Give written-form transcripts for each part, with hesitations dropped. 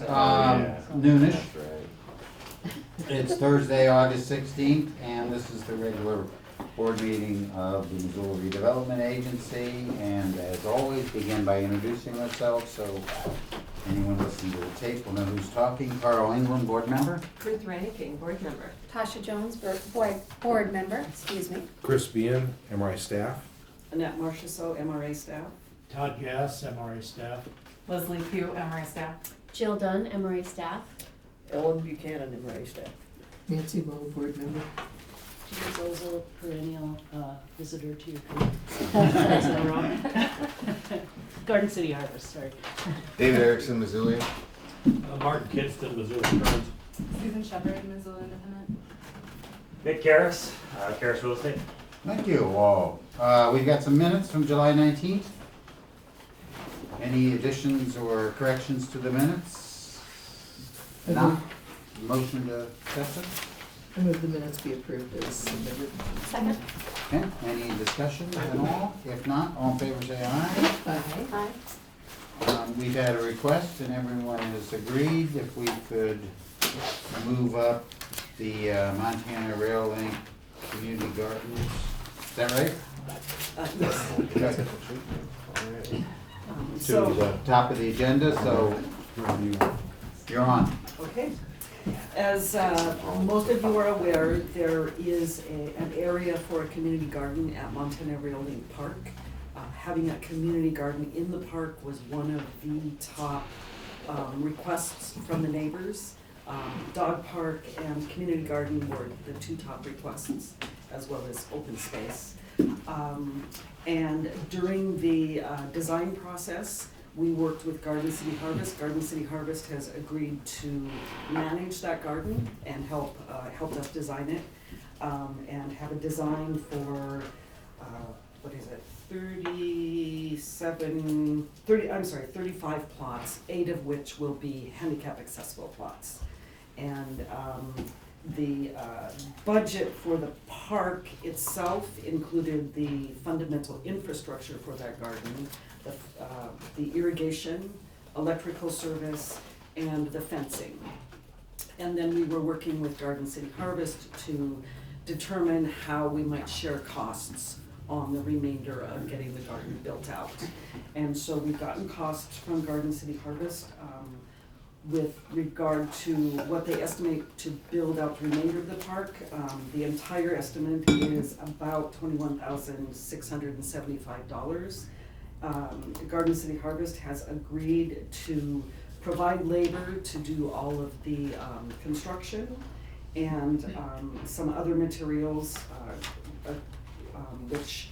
Noonish. That's right. It's Thursday, August 16th, and this is the regular board meeting of the Missoula Redevelopment Agency. And as always, begin by introducing ourselves, so anyone listening to the tape will know who's talking. Carl England, board member. Ruth Reinking, board member. Tasha Jones, board member, excuse me. Chris Bean, MRI staff. Annette Marchessault, MRA staff. Todd Gass, MRA staff. Leslie Pugh, MRI staff. Jill Dunn, MRA staff. Ellen Buchanan, MRA staff. Nancy Moe, board member. She's also a perennial visitor to your group. That's not wrong. Garden City Harvest, sorry. David Erickson, Missoula. Martin Kinston, Missoula Burns. Susan Shepherd, Missoula Independent. Nick Karras, Karras Real Estate. Thank you all. We've got some minutes from July 19th. Any additions or corrections to the minutes? None? Motion to accept them? I move the minutes be approved as submitted. Second. Okay, any discussion at all? If not, all in favor say aye. Aye. Aye. We've had a request and everyone has agreed if we could move up the Montana Rail Link Community Gardens. Is that right? Yes. Okay. To So, the top of the agenda, so you're on. okay. As most of you are aware, there is an area for a community garden at Montana Rail Link Park. Having a community garden in the park was one of the top requests from the neighbors. Dog park and community garden were the two top requests, as well as open space. And during the design process, we worked with Garden City Harvest. Garden City Harvest has agreed to manage that garden and helped us design it, and have a design for, what is it, 35 plots, 8 of which will be handicap accessible plots. And the budget for the park itself included the fundamental infrastructure for that garden, the irrigation, electrical service, and the fencing. And then we were working with Garden City Harvest to determine how we might share costs on the remainder of getting the garden built out. And so we've gotten costs from Garden City Harvest with regard to what they estimate to build out the remainder of the park. The entire estimate is about $21,675. Garden City Harvest has agreed to provide labor to do all of the construction and some other materials, which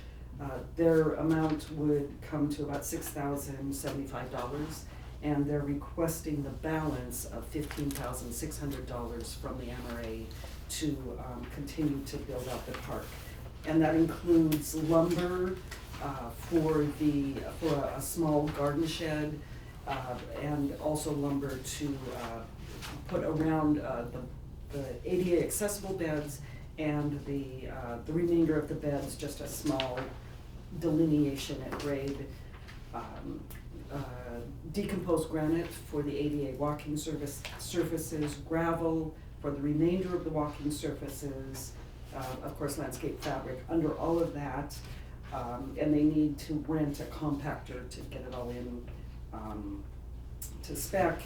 their amount would come to about $6,075. And they're requesting the balance of $15,600 from the MRA to continue to build out the park. And that includes lumber for a small garden shed, and also lumber to put around the ADA accessible beds, and the remainder of the beds, just a small delineation at grade. Decomposed granite for the ADA walking surfaces, gravel for the remainder of the walking surfaces, of course landscape fabric under all of that, and they need to rent a compactor to get it all in to spec,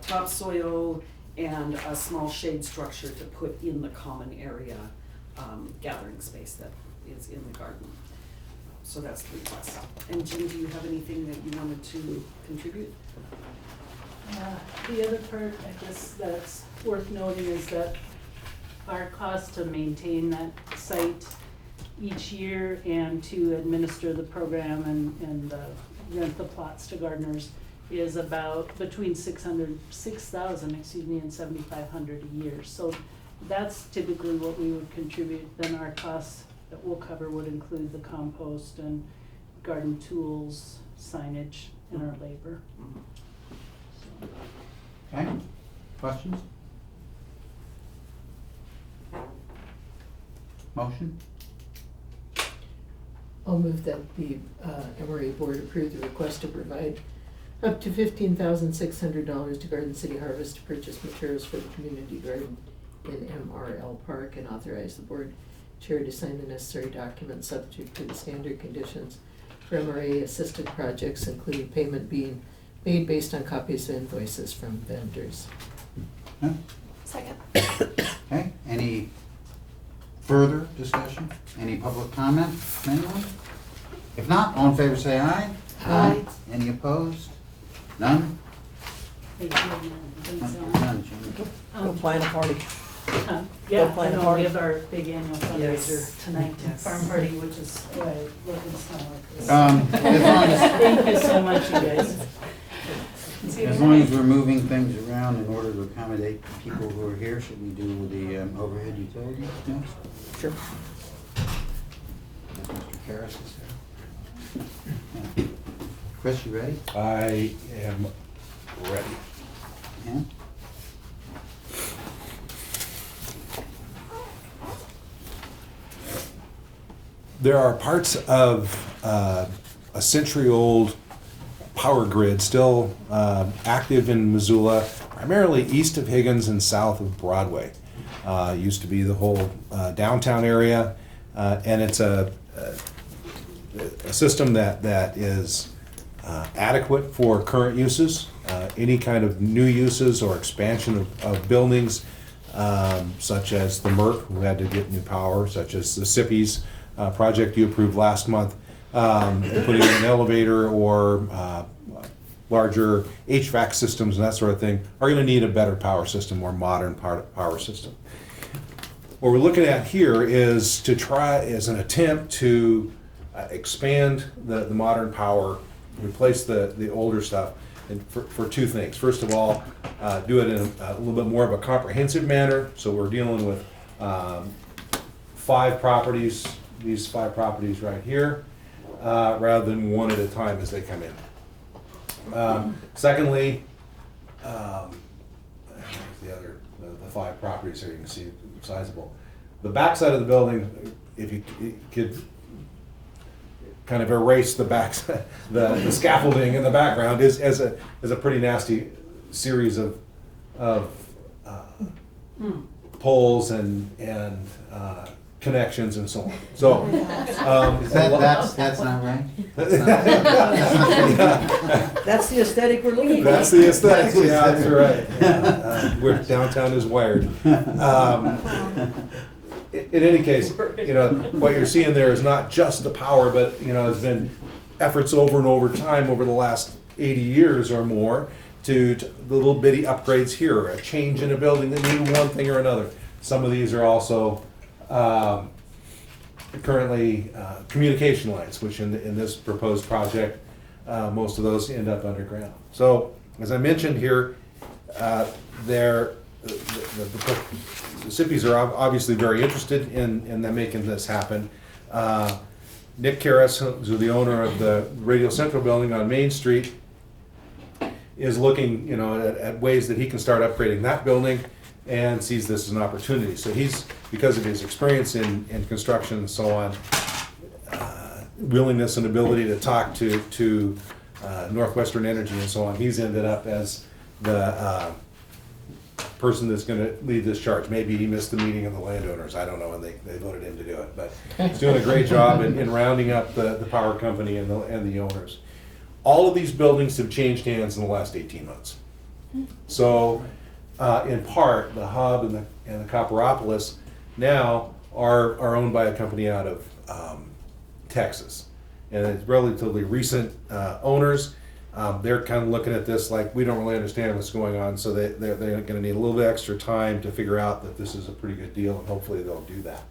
topsoil, and a small shade structure to put in the common area gathering space that is in the garden. So that's the request. And Jim, do you have anything that you wanted to contribute? The other part, I guess, that's worth noting is that our cost to maintain that site each year and to administer the program and rent the plots to gardeners is about between $6,000 and $7,500 a year. So that's typically what we would contribute. Then our costs that we'll cover would include the compost and garden tools, signage, and our labor. So. Okay, questions? Motion? I'll move that the MRA board approve the request to provide Up to $15,600 to Garden City Harvest to purchase materials for the community garden in MRL Park, and authorize the board chair to sign the necessary documents subject to the standard conditions for MRA assisted projects, including payment being made based on copies of invoices from vendors. Huh? Second. Okay, any further discussion? Any public comment from anyone? If not, all in favor say aye. Aye. Any opposed? None? Thank you, thanks, None, Jim. Go plan a party. Yeah, plan I a know, party. we have our big annual fundraiser Yes. tonight, Yes. farm party, which is why I look and smell like this. As long as, Thank you so much, you guys. as long as we're moving things around in order to accommodate people who are here, should we do the overhead utilities next? Sure. Mr. Karas is here. Yeah. Chris, you ready? I am ready. Yeah? There are parts of a century-old power grid still active in Missoula, primarily east of Higgins and south of Broadway. Used to be the whole downtown area, and it's a system that is adequate for current uses. Any kind of new uses or expansion of buildings, such as the Merck, who had to get new power, such as the SIPPES project you approved last month, putting in an elevator or larger HVAC systems and that sort of thing, are going to need a better power system, more modern power system. What we're looking at here is to try, as an attempt to expand the modern power, replace the older stuff, and for two things. First of all, do it in a little bit more of a comprehensive manner. So we're dealing with 5 properties, these 5 properties right here, rather than one at a time as they come in. Secondly, the 5 properties here, you can see sizable. The back side of the building, if you could kind of erase the back, the scaffolding in the background is a pretty nasty series of poles and connections and so on. So That's not right? That's the aesthetic we're looking for. that's the aesthetics. Yeah, that's right. Yeah, where downtown is wired. In any case, what you're seeing there is not just the power, but there's been efforts over and over time over the last 80 years or more to the little bitty upgrades here, a change in a building that needed one thing or another. Some of these are also currently communication lines, which in this proposed project, most of those end up underground. So, as I mentioned here, the SIPPES are obviously very interested in them making this happen. Nick Karas, who's the owner of the Radio Central building on Main Street, is looking at ways that he can start upgrading that building and sees this as an opportunity. So he's, because of his experience in construction and so on, willingness and ability to talk to Northwestern Energy and so on, he's ended up as the person that's going to lead this charge. Maybe he missed the meeting of the landowners, I don't know, and they voted him to do it. But he's doing a great job in rounding up the power company and the owners. All of these buildings have changed hands in the last 18 months. So, in part, the hub and the Copperopolis now are owned by a company out of Texas. And it's relatively recent owners. They're kind of looking at this like, we don't really understand what's going on, so they're going to need a little bit extra time to figure out that this is a pretty good deal, and hopefully they'll do that.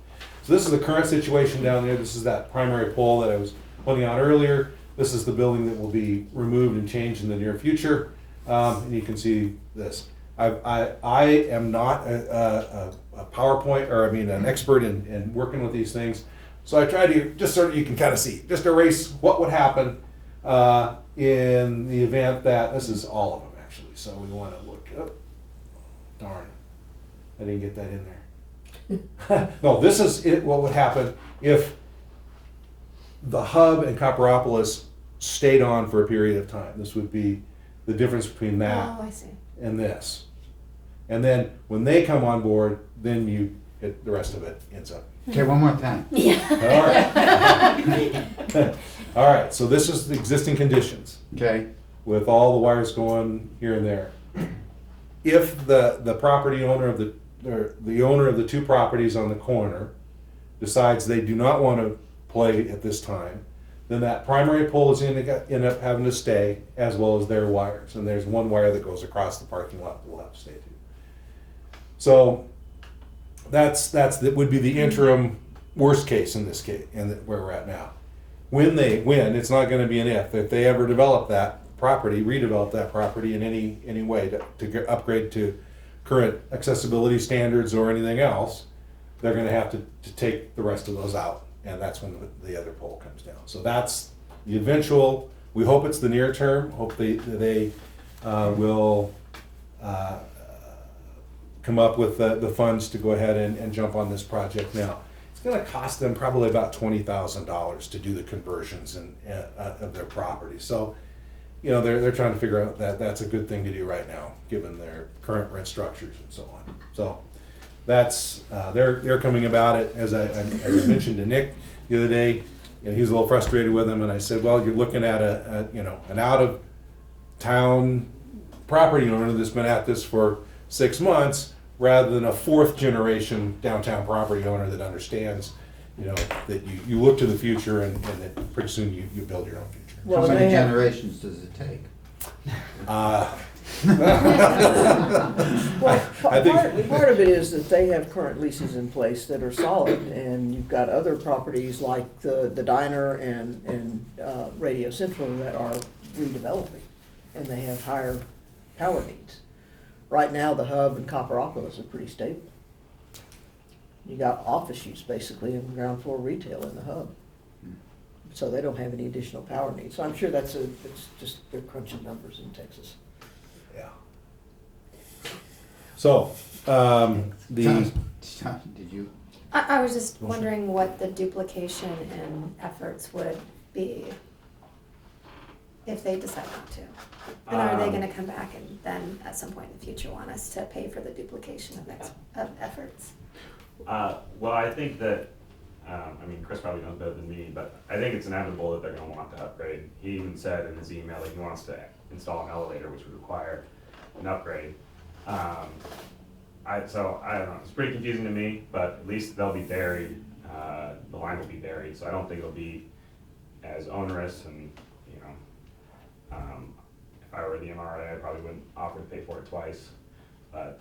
So this is the current situation down there. This is that primary pole that I was pointing out earlier. This is the building that will be removed and changed in the near future. And you can see this. I am not a PowerPoint, or an expert in working with these things. So I tried to just sort of, you can kind of see, just erase what would happen in the event that, this is all of them actually. So we want to look up, darn, I didn't get that in there. No, this is what would happen if the hub and Copperopolis stayed on for a period of time. This would be the difference between that Oh, I see. and this. And then when they come on board, then the rest of it ends up. Okay, one more time. All right. All right, so this is the existing conditions Okay, with all the wires going here and there. If the property owner of the owner of the two properties on the corner decides they do not want to play at this time, then that primary pole is end up having to stay, as well as their wires. And there's one wire that goes across the parking lot that will have to stay too. So that would be the interim worst case in this case, and where we're at now. When it's not going to be an if they ever develop that property, redevelop that property in any way to upgrade to current accessibility standards or anything else, they're going to have to take the rest of those out, and that's when the other pole comes down. So that's the eventual. We hope it's the near term. Hope they will come up with the funds to go ahead and jump on this project now. It's going to cost them probably about $20,000 to do the conversions of their property. So, they're trying to figure out that that's a good thing to do right now, given their current rent structures and so on. So that's they're coming about it. As I mentioned to Nick the other day, he was a little frustrated with them, and I said, well, you're looking at an out of town property owner that's been at this for 6 months, rather than a fourth generation downtown property owner that understands, that you look to the future and that pretty soon you build your own future. how Well, many they have, generations does it take? well, I think- part of it is that they have current leases in place that are solid, and you've got other properties like the diner and Radio Central that are redeveloping, and they have higher power needs. Right now, the hub and Copperopolis are pretty stable. You got office use basically and ground floor retail in the hub. So they don't have any additional power needs. So I'm sure it's just, they're crunching numbers in Texas. Yeah. So the Did you? I was just wondering what the duplication in efforts would be if they decide not to. And are they gonna come back and then at some point in the future want us to pay for the duplication of efforts? Well, I think that, Chris probably knows better than me, but I think it's inevitable that they're gonna want to upgrade. He even said in his email that he wants to install an elevator, which would require an upgrade. So I don't know, it's pretty confusing to me, but at least they'll be buried, the line will be buried, so I don't think it'll be as onerous and, if I were the MRA, I probably wouldn't offer to pay for it twice. But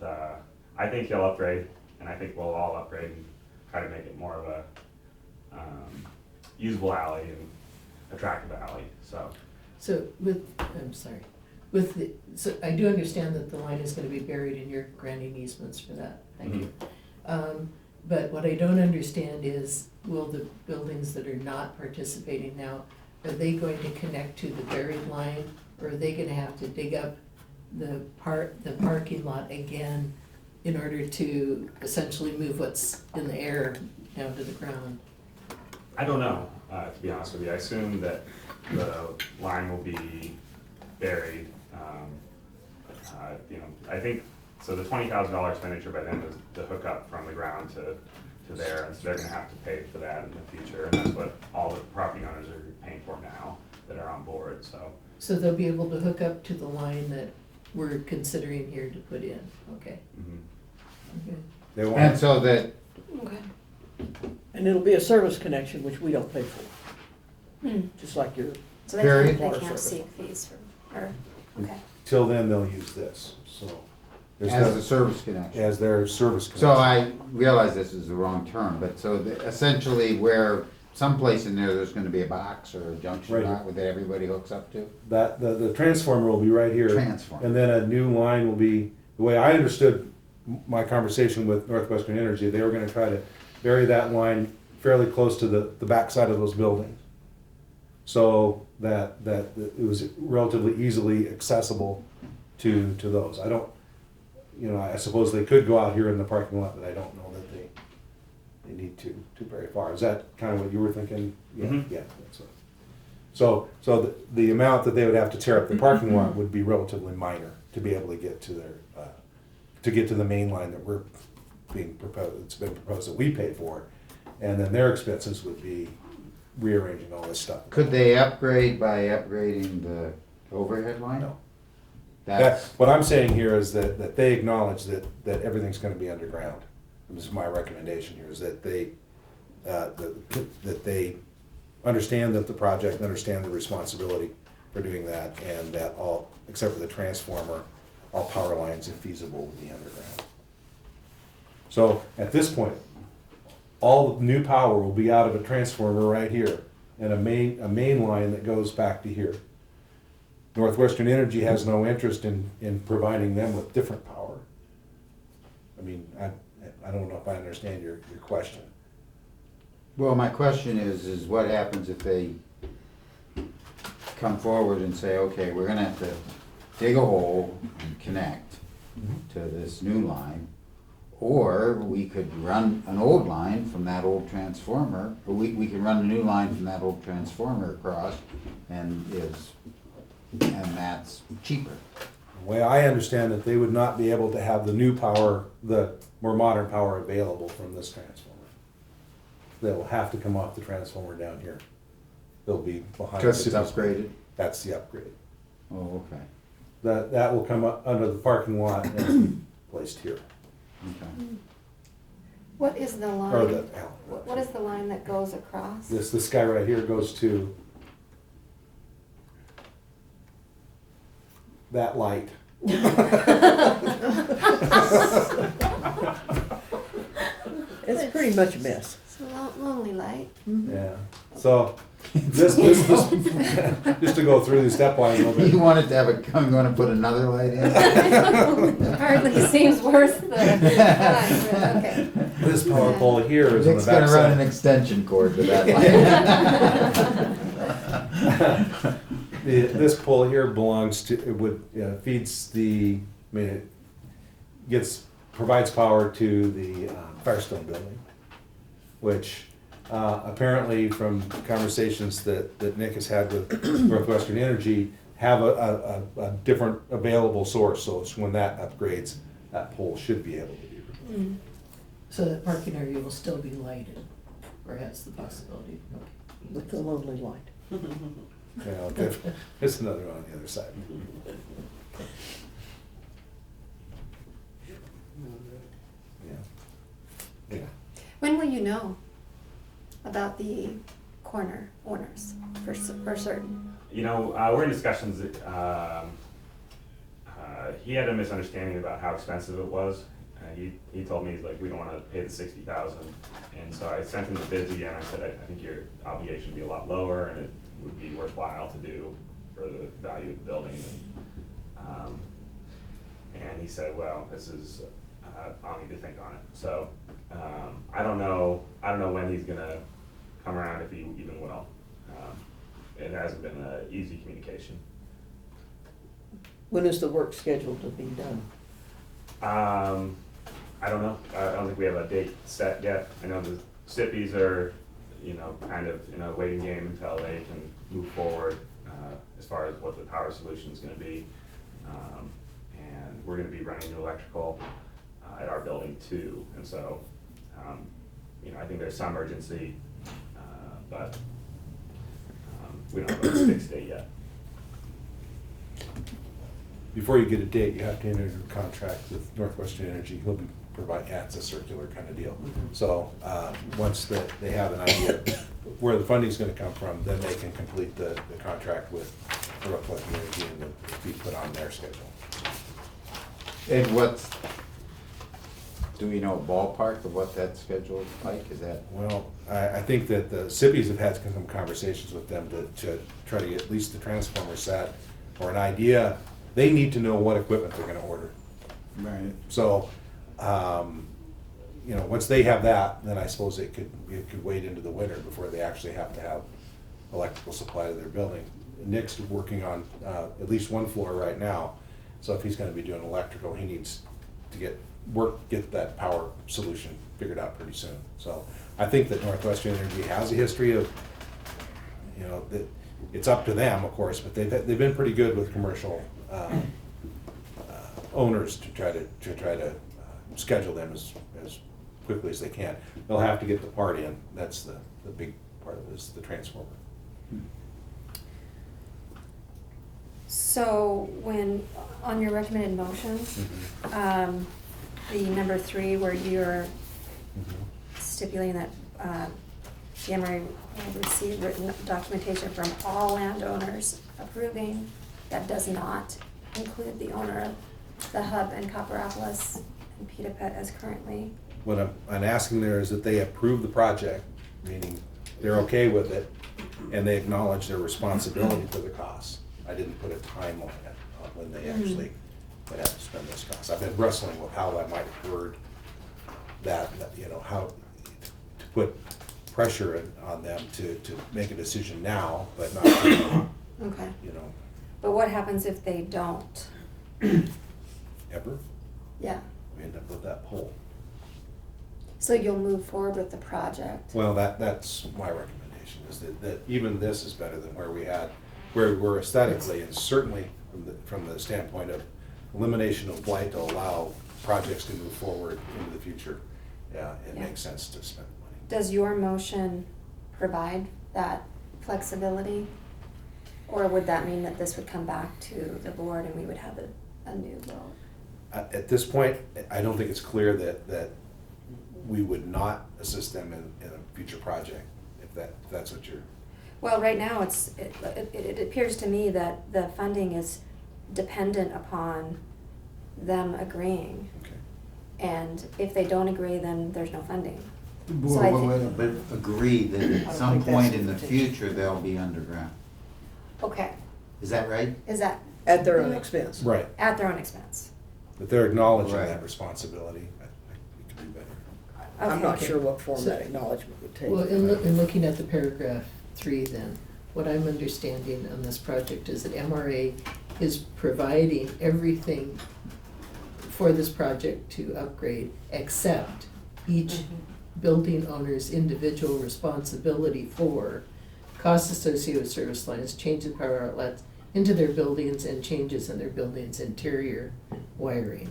I think he'll upgrade, and I think we'll all upgrade and try to make it more of a usable alley and attractive alley, so. So so I do understand that the line is gonna be buried and you're granting easements for that, thank you. But what I don't understand is, will the buildings that are not participating now, are they going to connect to the buried line? Or are they gonna have to dig up the parking lot again in order to essentially move what's in the air down to the ground? I don't know, to be honest with you. I assume that the line will be buried. I think, so the $20,000 expenditure by them is the hookup from the ground to there, and so they're gonna have to pay for that in the future, and that's what all the property owners are paying for now that are on board, so. So they'll be able to hook up to the line that we're considering here to put in, okay? Okay. they And want so that, Okay. And it'll be a service connection, which we don't pay for, just like your, So they Period. can't Water service. seek fees okay. till then they'll use this. So there's as a service connection. as their service. So connection. I realize this is the wrong term, but so essentially where someplace in there's gonna be a box or a junction Right. box that everybody hooks up to? That the transformer will be right here. Transformer. And then a new line will be, the way I understood my conversation with Northwestern Energy, they were gonna try to bury that line fairly close to the backside of those buildings. So that it was relatively easily accessible to those. I don't, I suppose they could go out here in the parking lot, but I don't know that they need to very far. Is that kind of what you were thinking? Yeah, Mhm. yeah, that's what. the amount that they would have to tear up the parking lot would be relatively minor to be able to get to their, to get to the main line that we're being proposed, it's been proposed that we pay for. And then their expenses would be rearranging all this stuff. Could they upgrade by upgrading the overhead line? No. That's, What I'm saying here is that they acknowledge that everything's gonna be underground. This is my recommendation here, is that they understand that the project, understand the responsibility for doing that, and that all, except for the transformer, all power lines, if feasible, will be underground. So at this point, all the new power will be out of a transformer right here, and a main line that goes back to here. Northwestern Energy has no interest in providing them with different power. I mean, I don't know if I understand your question. well, my question is what happens if they come forward and say, okay, we're gonna have to dig a hole and connect to this new line, or we could run an old line from that old transformer, or we can run a new line from that old transformer across, and that's cheaper. The way I understand it, they would not be able to have the new power, the more modern power available from this transformer. They'll have to come off the transformer down here. They'll be behind. Because it's Cities. upgraded? That's the upgrade. Oh, okay, That will come up under the parking lot and be placed here. okay. What is the Or line, the, what is the line that goes across? this guy right here goes to that light. It's pretty much a mess. It's a lonely light. Yeah, so this, just to go through the stepwise a little bit. You wanted to have you wanna put another light in? Hardly seems worth the time, but okay. This power pole here is on the Nick's gonna run an backside. extension cord to that light. This pole here belongs to, feeds the, I mean, it provides power to the Firestone building, which apparently from conversations that Nick has had with Northwestern Energy, have a different available source, so it's when that upgrades, that pole should be able to be removed. So that parking area will still be lighted, or has the possibility, okay. With the lonely light. There's another one on the other side. Yeah. When will you know about the corner owners for certain? You know, we're in discussions, he had a misunderstanding about how expensive it was. He told me, he's like, we don't wanna pay the 60,000, and so I sent him the bids again. I said, I think your obligation would be a lot lower, and it would be worthwhile to do for the value of the building. And he said, well, this is, I'll need to think on it. So, I don't know when he's gonna come around, if he even will. It hasn't been an easy communication. When is the work scheduled to be done? I don't know. I don't think we have a date set yet. I know the SIPpies are, kind of in a waiting game until they can move forward as far as what the power solution is going to be. And we're going to be running new electrical at our building too. And so, I think there's some urgency, but we don't have a fixed date yet. Before you get a date, you have to enter into a contract with Northwestern Energy. He'll be it's a circular kind of deal. So once they have an idea where the funding's going to come from, then they can complete the contract with Northwestern Energy and it'll be put on their schedule. And do we know a ballpark of what that schedule is like? Is that? Well, I think that the SIPpies have had some conversations with them to try to get at least the transformer set or an idea. They need to know what equipment they're going to order. Right. So, once they have that, then I suppose it could wait into the winter before they actually have to have electrical supply to their building. Nick's working on at least one floor right now, so if he's going to be doing electrical, he needs to get that power solution figured out pretty soon. So I think that Northwestern Energy has a history of, it's up to them, of course, but they've been pretty good with commercial owners to try to schedule them as quickly as they can. They'll have to get the part in. That's the big part of it, is the transformer. So when, on your recommended motion, the number 3 where you're stipulating that the MRA will receive written documentation from all landowners approving, that does not include the owner of the hub in Copperopolis and Peterpet as currently. What I'm asking there is that they approve the project, meaning they're okay with it, and they acknowledge their responsibility for the costs. I didn't put a timeline on when they actually would have to spend those costs. I've been wrestling with how I might have word that, you know, how to put pressure on them to make a decision now, but not, Okay. you know, But what happens if they don't? ever. Yeah. We end up with that pole. So you'll move forward with the project? Well, that's my recommendation, is that even this is better than where we were aesthetically, and certainly from the standpoint of elimination of blight to allow projects to move forward into the future. Yeah, it makes sense to spend the money. Does your motion provide that flexibility? Or would that mean that this would come back to the board and we would have a new vote? At this point, I don't think it's clear that we would not assist them in a future project, if that's what you're. Well, right now, it appears to me that the funding is dependent upon them agreeing. Okay. And if they don't agree, then there's no funding. But So I think- agree that I at don't some think that's point in the the intention. future, they'll be underground. Okay, Is that right? is that At their own expense. Right, at their own expense? but they're acknowledging Right. that responsibility. I think we can do better. I'm not Okay. sure what form So- that acknowledgement would take. Well, in looking at the paragraph 3 then, what I'm understanding on this project is that MRA is providing everything for this project to upgrade, except each building owner's individual responsibility for costs associated with service lines, change in power outlets into their buildings, and changes in their buildings' interior wiring.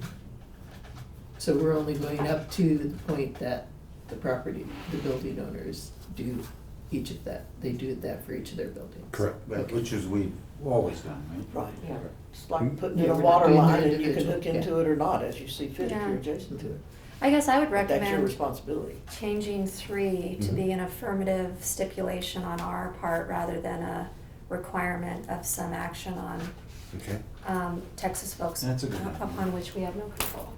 So we're only going up to the point that the building owners do each of that. They do that for each of their buildings. Correct. But which is we've always done, right? Right. Yeah. It's like putting in Yeah, a we're water doing the line and you can individual, hook into it or not as you see fit if Yeah. you're adjacent to it. I guess I would But that's your recommend responsibility. changing 3 to be an affirmative stipulation on our part rather than a requirement of some action on Okay. Texas folks That's a good idea. upon which we have no control,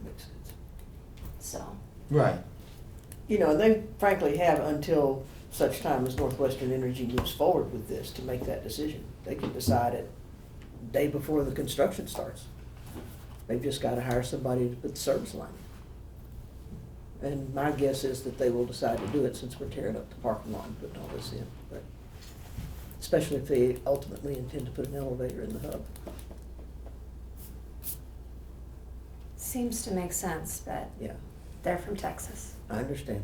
Makes sense. so. Right. You know, they frankly have until such time as Northwestern Energy moves forward with this to make that decision. They can decide it day before the construction starts. They've just gotta hire somebody to put the service line in. And my guess is that they will decide to do it since we're tearing up the parking lot and putting all this in, but especially if they ultimately intend to put an elevator in the hub. Seems to make sense, but Yeah, they're from Texas. I understand.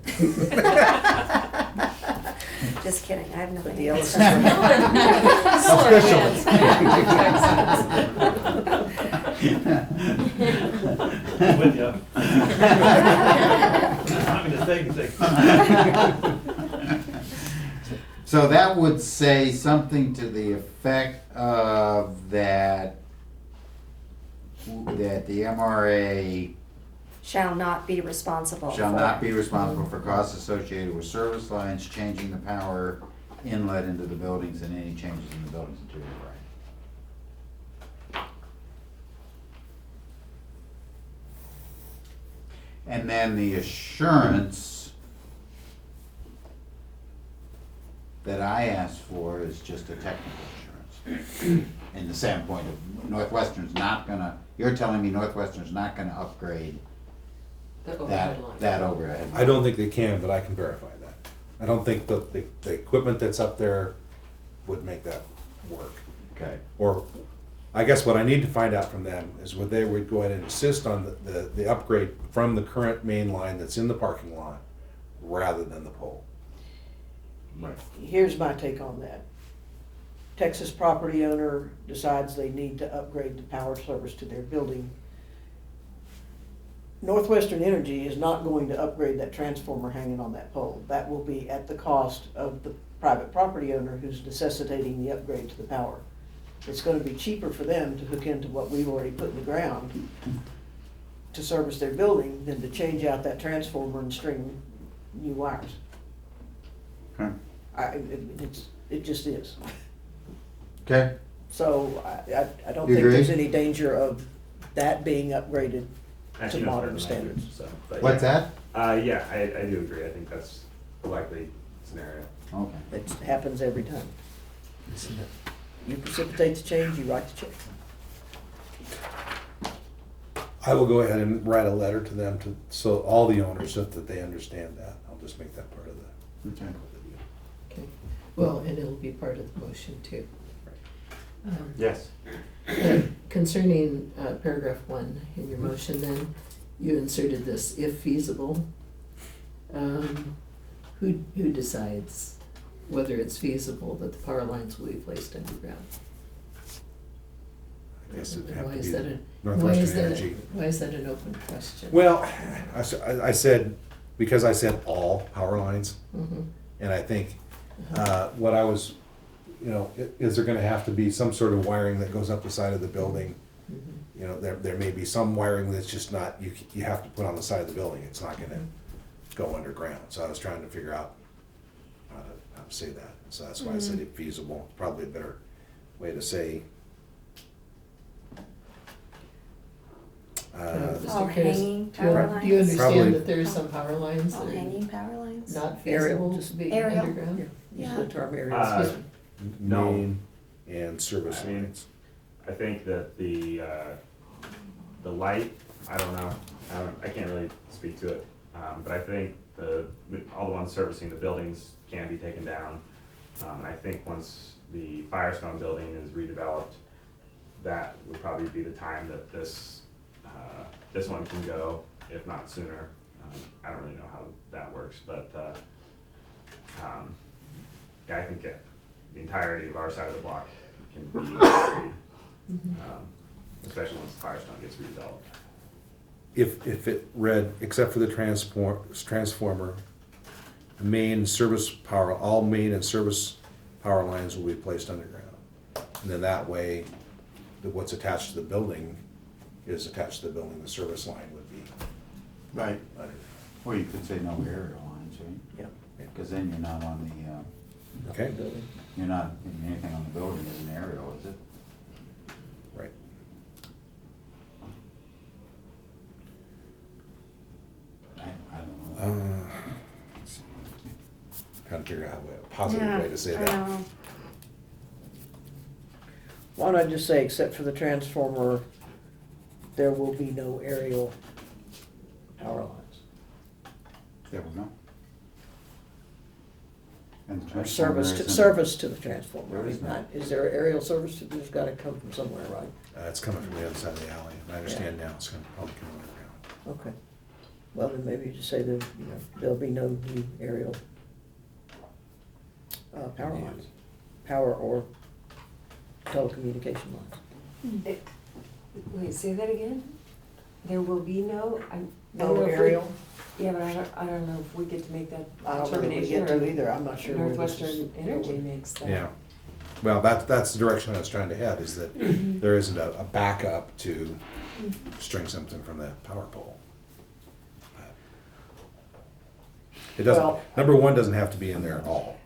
Just kidding, I have But nothing the against I'm with you. I'm gonna say anything. So that would say something to the effect of that the MRA Shall not be responsible shall for- not be responsible for costs associated with service lines, changing the power inlet into the buildings, and any changes in the building's interior. Right. And then the assurance that I asked for is just a technical assurance. In the standpoint of Northwestern's not gonna, you're telling me Northwestern's not gonna upgrade The overhead line. that overhead. I don't think they can, but I can verify that. I don't think the equipment that's up there would make that work. Okay. Or, I guess what I need to find out from them is would they would go ahead and insist on the upgrade from the current main line that's in the parking lot rather than the pole. Right. Here's my take on that. Texas property owner decides they need to upgrade the power service to their building, Northwestern Energy is not going to upgrade that transformer hanging on that pole. That will be at the cost of the private property owner who's necessitating the upgrade to the power. It's gonna be cheaper for them to hook into what we've already put in the ground to service their building than to change out that transformer and string new wires. Okay. It just is. Okay. So I don't You think there's agree? any danger of that being upgraded Actually, to no, modern it's better than I do, standards. so, but What's yeah. that? Yeah, I do agree. I think that's the likely scenario. Okay. It happens every time. You precipitate the change, you write the check. I will go ahead and write a letter to them so all the owners, so that they understand that. I'll just make that part of the. Okay. Okay, well, and it'll be part of the motion too. Yes. Concerning paragraph 1 in your motion then, you inserted this, if feasible. Who decides whether it's feasible that the power lines will be placed underground? I guess it'd Why have to is be that a- Northwestern Energy. Why is that an open question? Well, I said, because I said all power lines, Mhm. and I think what I was, is there gonna have to be some sort of wiring that goes up the side of the building? Mhm. There may be some wiring that's just not, you have to put on the side of the building, it's not gonna go underground. So I was trying to figure out how to say that. So that's why I said if feasible, probably a better way to say. Mr. All Curtis, hanging do power you lines? Probably- understand that there are some power lines All that are hanging power lines? not Aerial, feasible just to be aerial. underground? Use the term area. Uh, No. Main and service I mean, lines. I think that the light, I don't know, I can't really speak to it. But I think all the ones servicing the buildings can be taken down. I think once the Firestone building is redeveloped, that would probably be the time that this one can go, if not sooner. I don't really know how that works, but, yeah, I think the entirety of our side of the block can be upgraded, especially once the Firestone gets redeveloped. If it read, except for the transformer, all main and service power lines will be placed underground. And then that way, what's attached to the building is attached to the building, the service line would be Right. underground. Or you could say no aerial lines, right? Yeah. Because then you're not on Okay, you're not, anything on the building is an aerial, is it? right. I don't know. Trying to figure out a positive way to say I that. know. Why don't I just say, except for the transformer, there will be no aerial power lines. There we go. And the Or transformer service isn't- service to the transformer. There is none. Is there aerial service? There's gotta come from somewhere, right? It's coming from the other side of the alley. I understand now, it's gonna probably come underground. Okay. Well, then maybe you just say that, there'll be no new aerial power lines, power or telecommunication lines. Wait, say that again? There will be no, I don't No know if we- aerial? Yeah, but I don't know if we get to make that I don't know if we determination get or to either, I'm not sure where this is Northwestern Energy makes that. Yeah, well, that's the direction I was trying to head, is that there isn't a backup to string something from the power pole. It doesn't, Well- number one doesn't have to be in there at all.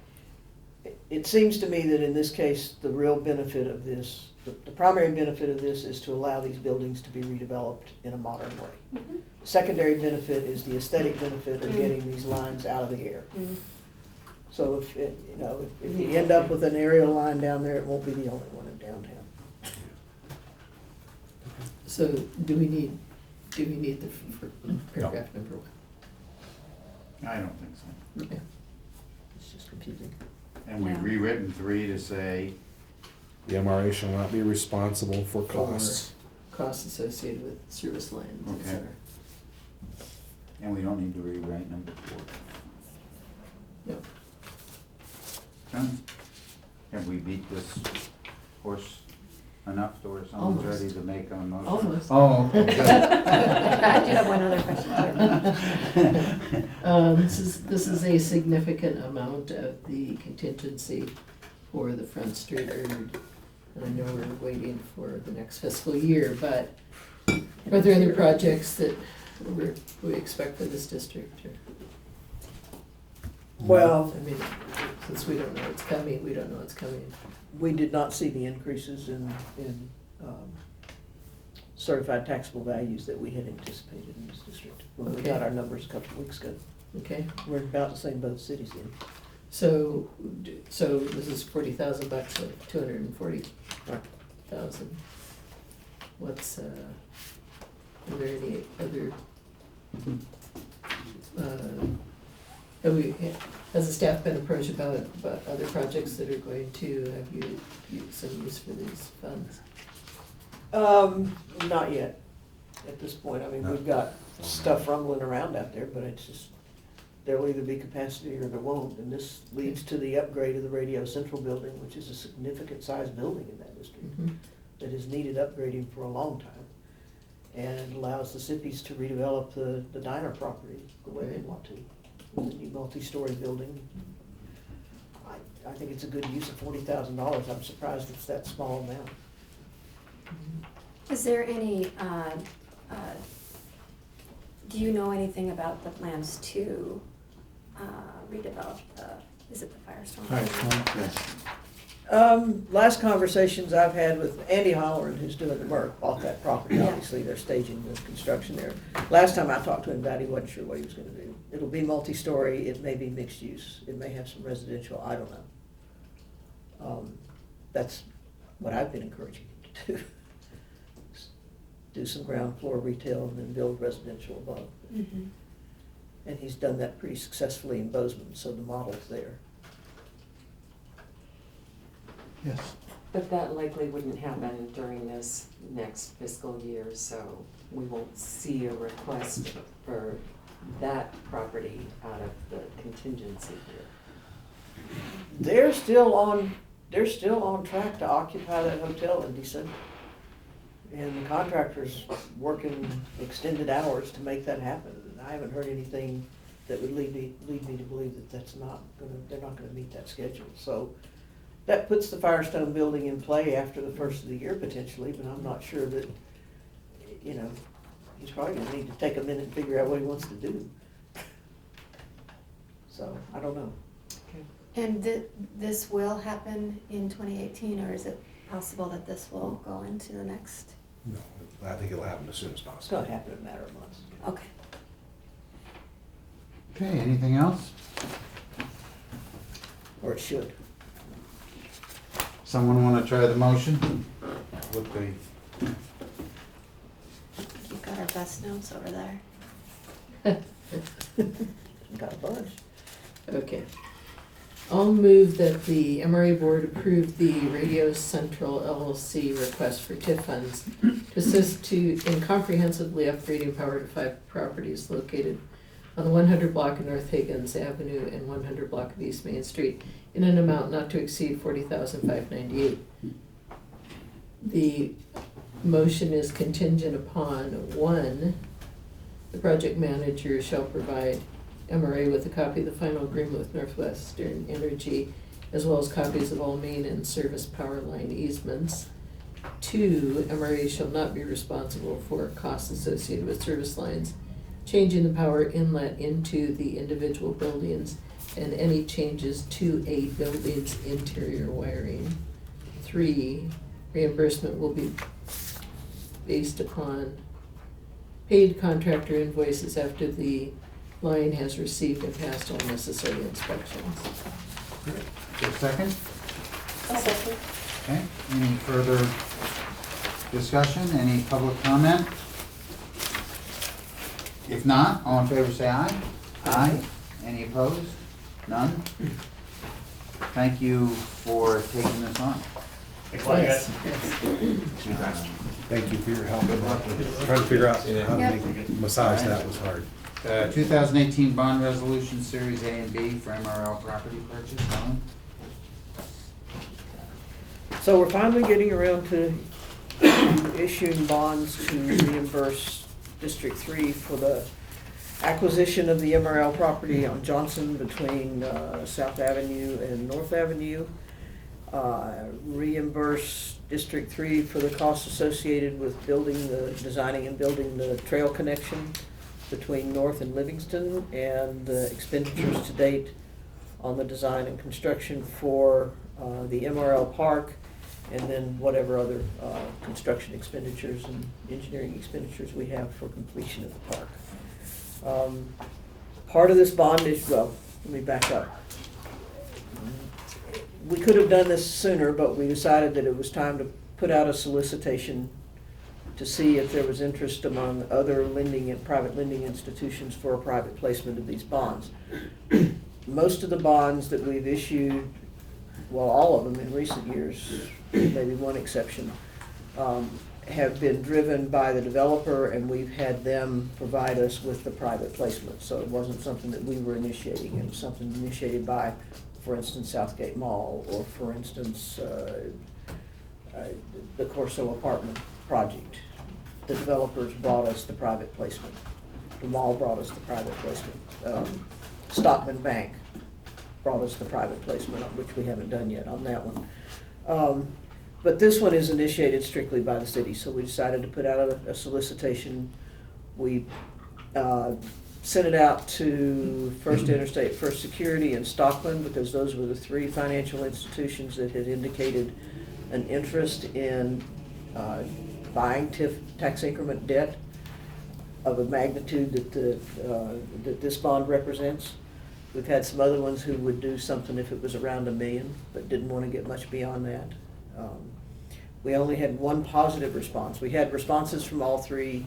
It seems to me that in this case, the real benefit of this, the primary benefit of this is to allow these buildings to be redeveloped in a modern way. Secondary benefit is the aesthetic benefit of getting these lines out of the air. So if you end up with an aerial line down there, it won't be the only one in downtown. So do we need the paragraph number 1? I don't think so. Okay. It's just confusing. And we've rewritten 3 to say, The MRA shall not be responsible for costs. Costs associated with service lines, et Okay. cetera. and we don't need to rewrite number 4. No. Done. Have we beat this horse enough to where someone's Almost. ready to make a motion? Almost. Oh, okay, good. I do have one other question too. This is a significant amount of the contingency for the Front Street Road. And I know we're waiting for the next fiscal year, but are there other projects that we expect for this district? Or, Well, I mean, since we don't know it's coming, we don't know it's coming. we did not see the increases in certified taxable values that we had anticipated in this district when we Okay. got our numbers a couple of weeks ago. Okay, We're about the same both cities in. so this is $40,000 of 240,000. What's, are there any other, has the staff been approached about other projects that are going to have some use for these funds? Not yet, at this point. I mean, we've got stuff rumbling around out there, but it's just, there'll either be capacity or there won't. And this leads to the upgrade of the Radio Central building, which is a significant sized building in that district Mhm. that has needed upgrading for a long time. And it allows the Sippies to redevelop the diner property the way they want to, with a new multi-story building. I think it's a good use of $40,000. I'm surprised it's that small amount. Is there any, do you know anything about the plans to redevelop is it the Firestone? Last conversations I've had with Andy Holleran, who's doing the work, bought that property, Yeah. obviously, they're staging the construction there. Last time I talked to him about it, he wasn't sure what he was gonna do. It'll be multi-story, it may be mixed use, it may have some residential, I don't know. That's what I've been encouraging him to do. Do some ground floor retail and then build residential above. Mhm. And he's done that pretty successfully in Bozeman, so the model's there. Yes. But that likely wouldn't happen during this next fiscal year, so we won't see a request for that property out of the contingency here. They're still on track to occupy that hotel in December. And the contractor's working extended hours to make that happen. And I haven't heard anything that would lead me to believe that they're not gonna meet that schedule. So that puts the Firestone building in play after the first of the year potentially, but I'm not sure that, he's probably gonna need to take a minute and figure out what he wants to do. So, I don't know. And this will happen in 2018, or is it possible that this will go into the next? No, I think it'll happen as soon as It's possible. gonna happen in a matter of months. Okay. Okay, anything else? Or it should. Someone wanna try the motion? With the, You've got our best notes over there. Got a bunch. Okay. I'll move that the MRA board approve the Radio Central LLC request for TIF funds to assist in comprehensively upgrading power to 5 properties located on the 100 block of North Higgins Avenue and 100 block of East Main Street in an amount not to exceed $40,598. The motion is contingent upon, 1, the project manager shall provide MRA with a copy of the final agreement with Northwestern Energy, as well as copies of all main and service power line easements. 2, MRA shall not be responsible for costs associated with service lines, changing the power inlet into the individual buildings, and any changes to a building's interior wiring. 3, reimbursement will be based upon paid contractor invoices after the line has received and passed all necessary inspections. is there a second? I'll second. Okay, any further discussion, any public comment? If not, all in favor say aye. Aye. Any opposed? None? Thank you for taking this on. Thanks a lot, Yes, guys. yes. Thank you for your help. Trying to figure out how to Yep. massage that was hard. 2018 bond resolution, Series A and B for MRL property purchase, Helen? So we're finally getting around to issuing bonds to reimburse District 3 for the acquisition of the MRL property on Johnson between South Avenue and North Avenue. Reimburse District 3 for the costs associated with designing and building the trail connection between North and Livingston, and the expenditures to date on the design and construction for the MRL Park, and then whatever other construction expenditures and engineering expenditures we have for completion of the park. Part of this bond is, well, let me back up. We could have done this sooner, but we decided that it was time to put out a solicitation to see if there was interest among other lending and private lending institutions for a private placement of these bonds. Most of the bonds that we've issued, well, all of them in recent years, maybe one exception, have been driven by the developer, and we've had them provide us with the private placement. So it wasn't something that we were initiating, it was something initiated by, for instance, Southgate Mall, or for instance, the Corso apartment project. The developers brought us the private placement. The mall brought us the private placement. Stockman Bank brought us the private placement, which we haven't done yet on that one. But this one is initiated strictly by the city, so we decided to put out a solicitation. We sent it out to First Interstate, First Security, and Stockman, because those were the three financial institutions that had indicated an interest in buying tax increment debt of a magnitude that this bond represents. We've had some other ones who would do something if it was around $1 million, but didn't want to get much beyond that. We only had one positive response. We had responses from all three.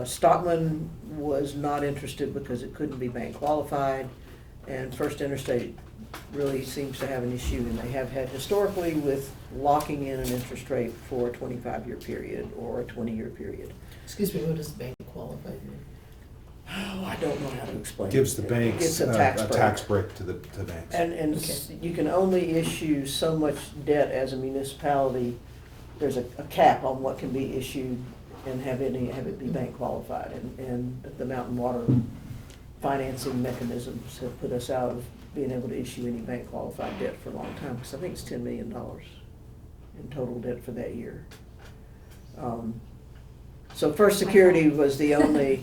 Stockman was not interested because it couldn't be bank qualified, and First Interstate really seems to have an issue, and they have had historically with locking in an interest rate for a 25-year period or a 20-year period. Excuse me, what does bank qualified mean? Oh, I don't know how to explain it. Gives the banks It's a a tax break. tax break to the banks. And Okay. you can only issue so much debt as a municipality. There's a cap on what can be issued and have it be bank qualified. And the Mountain Water financing mechanisms have put us out of being able to issue any bank qualified debt for a long time, because I think it's $10 million in total debt for that year. So First Security was the only,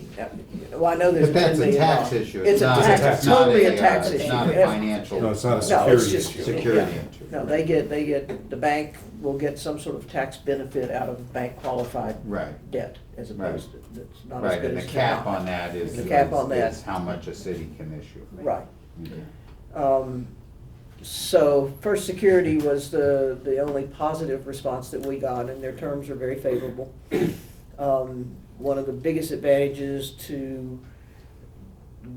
well, I know there's a But that's $10 a million. tax issue. It's a not- tax, it's not totally a tax It's issue. not a financial. No, it's not a No, security it's just- issue. Security yeah. issue. No, they get, the bank will get some sort of tax benefit out of bank qualified Right. debt, as opposed to, that's not as Right, good and as the the cap now. on that is. The cap on that. is how much a city can issue. Right. Okay. So First Security was the only positive response that we got, and their terms are very favorable. One of the biggest advantages to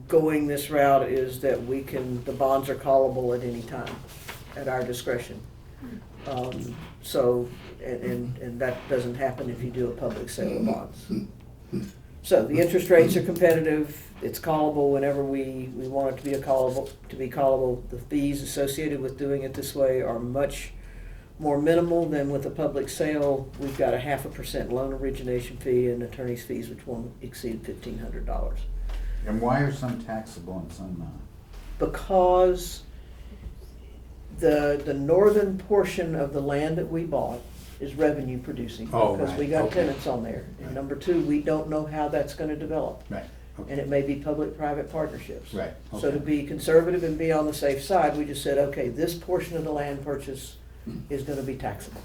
going this route is that the bonds are callable at any time, at our discretion. So, and that doesn't happen if you do a public sale of bonds. So the interest rates are competitive, it's callable whenever we want it to be callable. The fees associated with doing it this way are much more minimal than with a public sale. We've got a 0.5% loan origination fee and attorney's fees, which won't exceed $1,500. And why are some taxable and some not? Because the northern portion of the land that we bought is revenue producing. Oh, Because we right, got okay. tenants on there. And Right. number two, we don't know how that's gonna develop. Right. Okay. And it may be public-private partnerships. Right, So to okay. be conservative and be on the safe side, we just said, okay, this portion of the land purchase is gonna be taxable.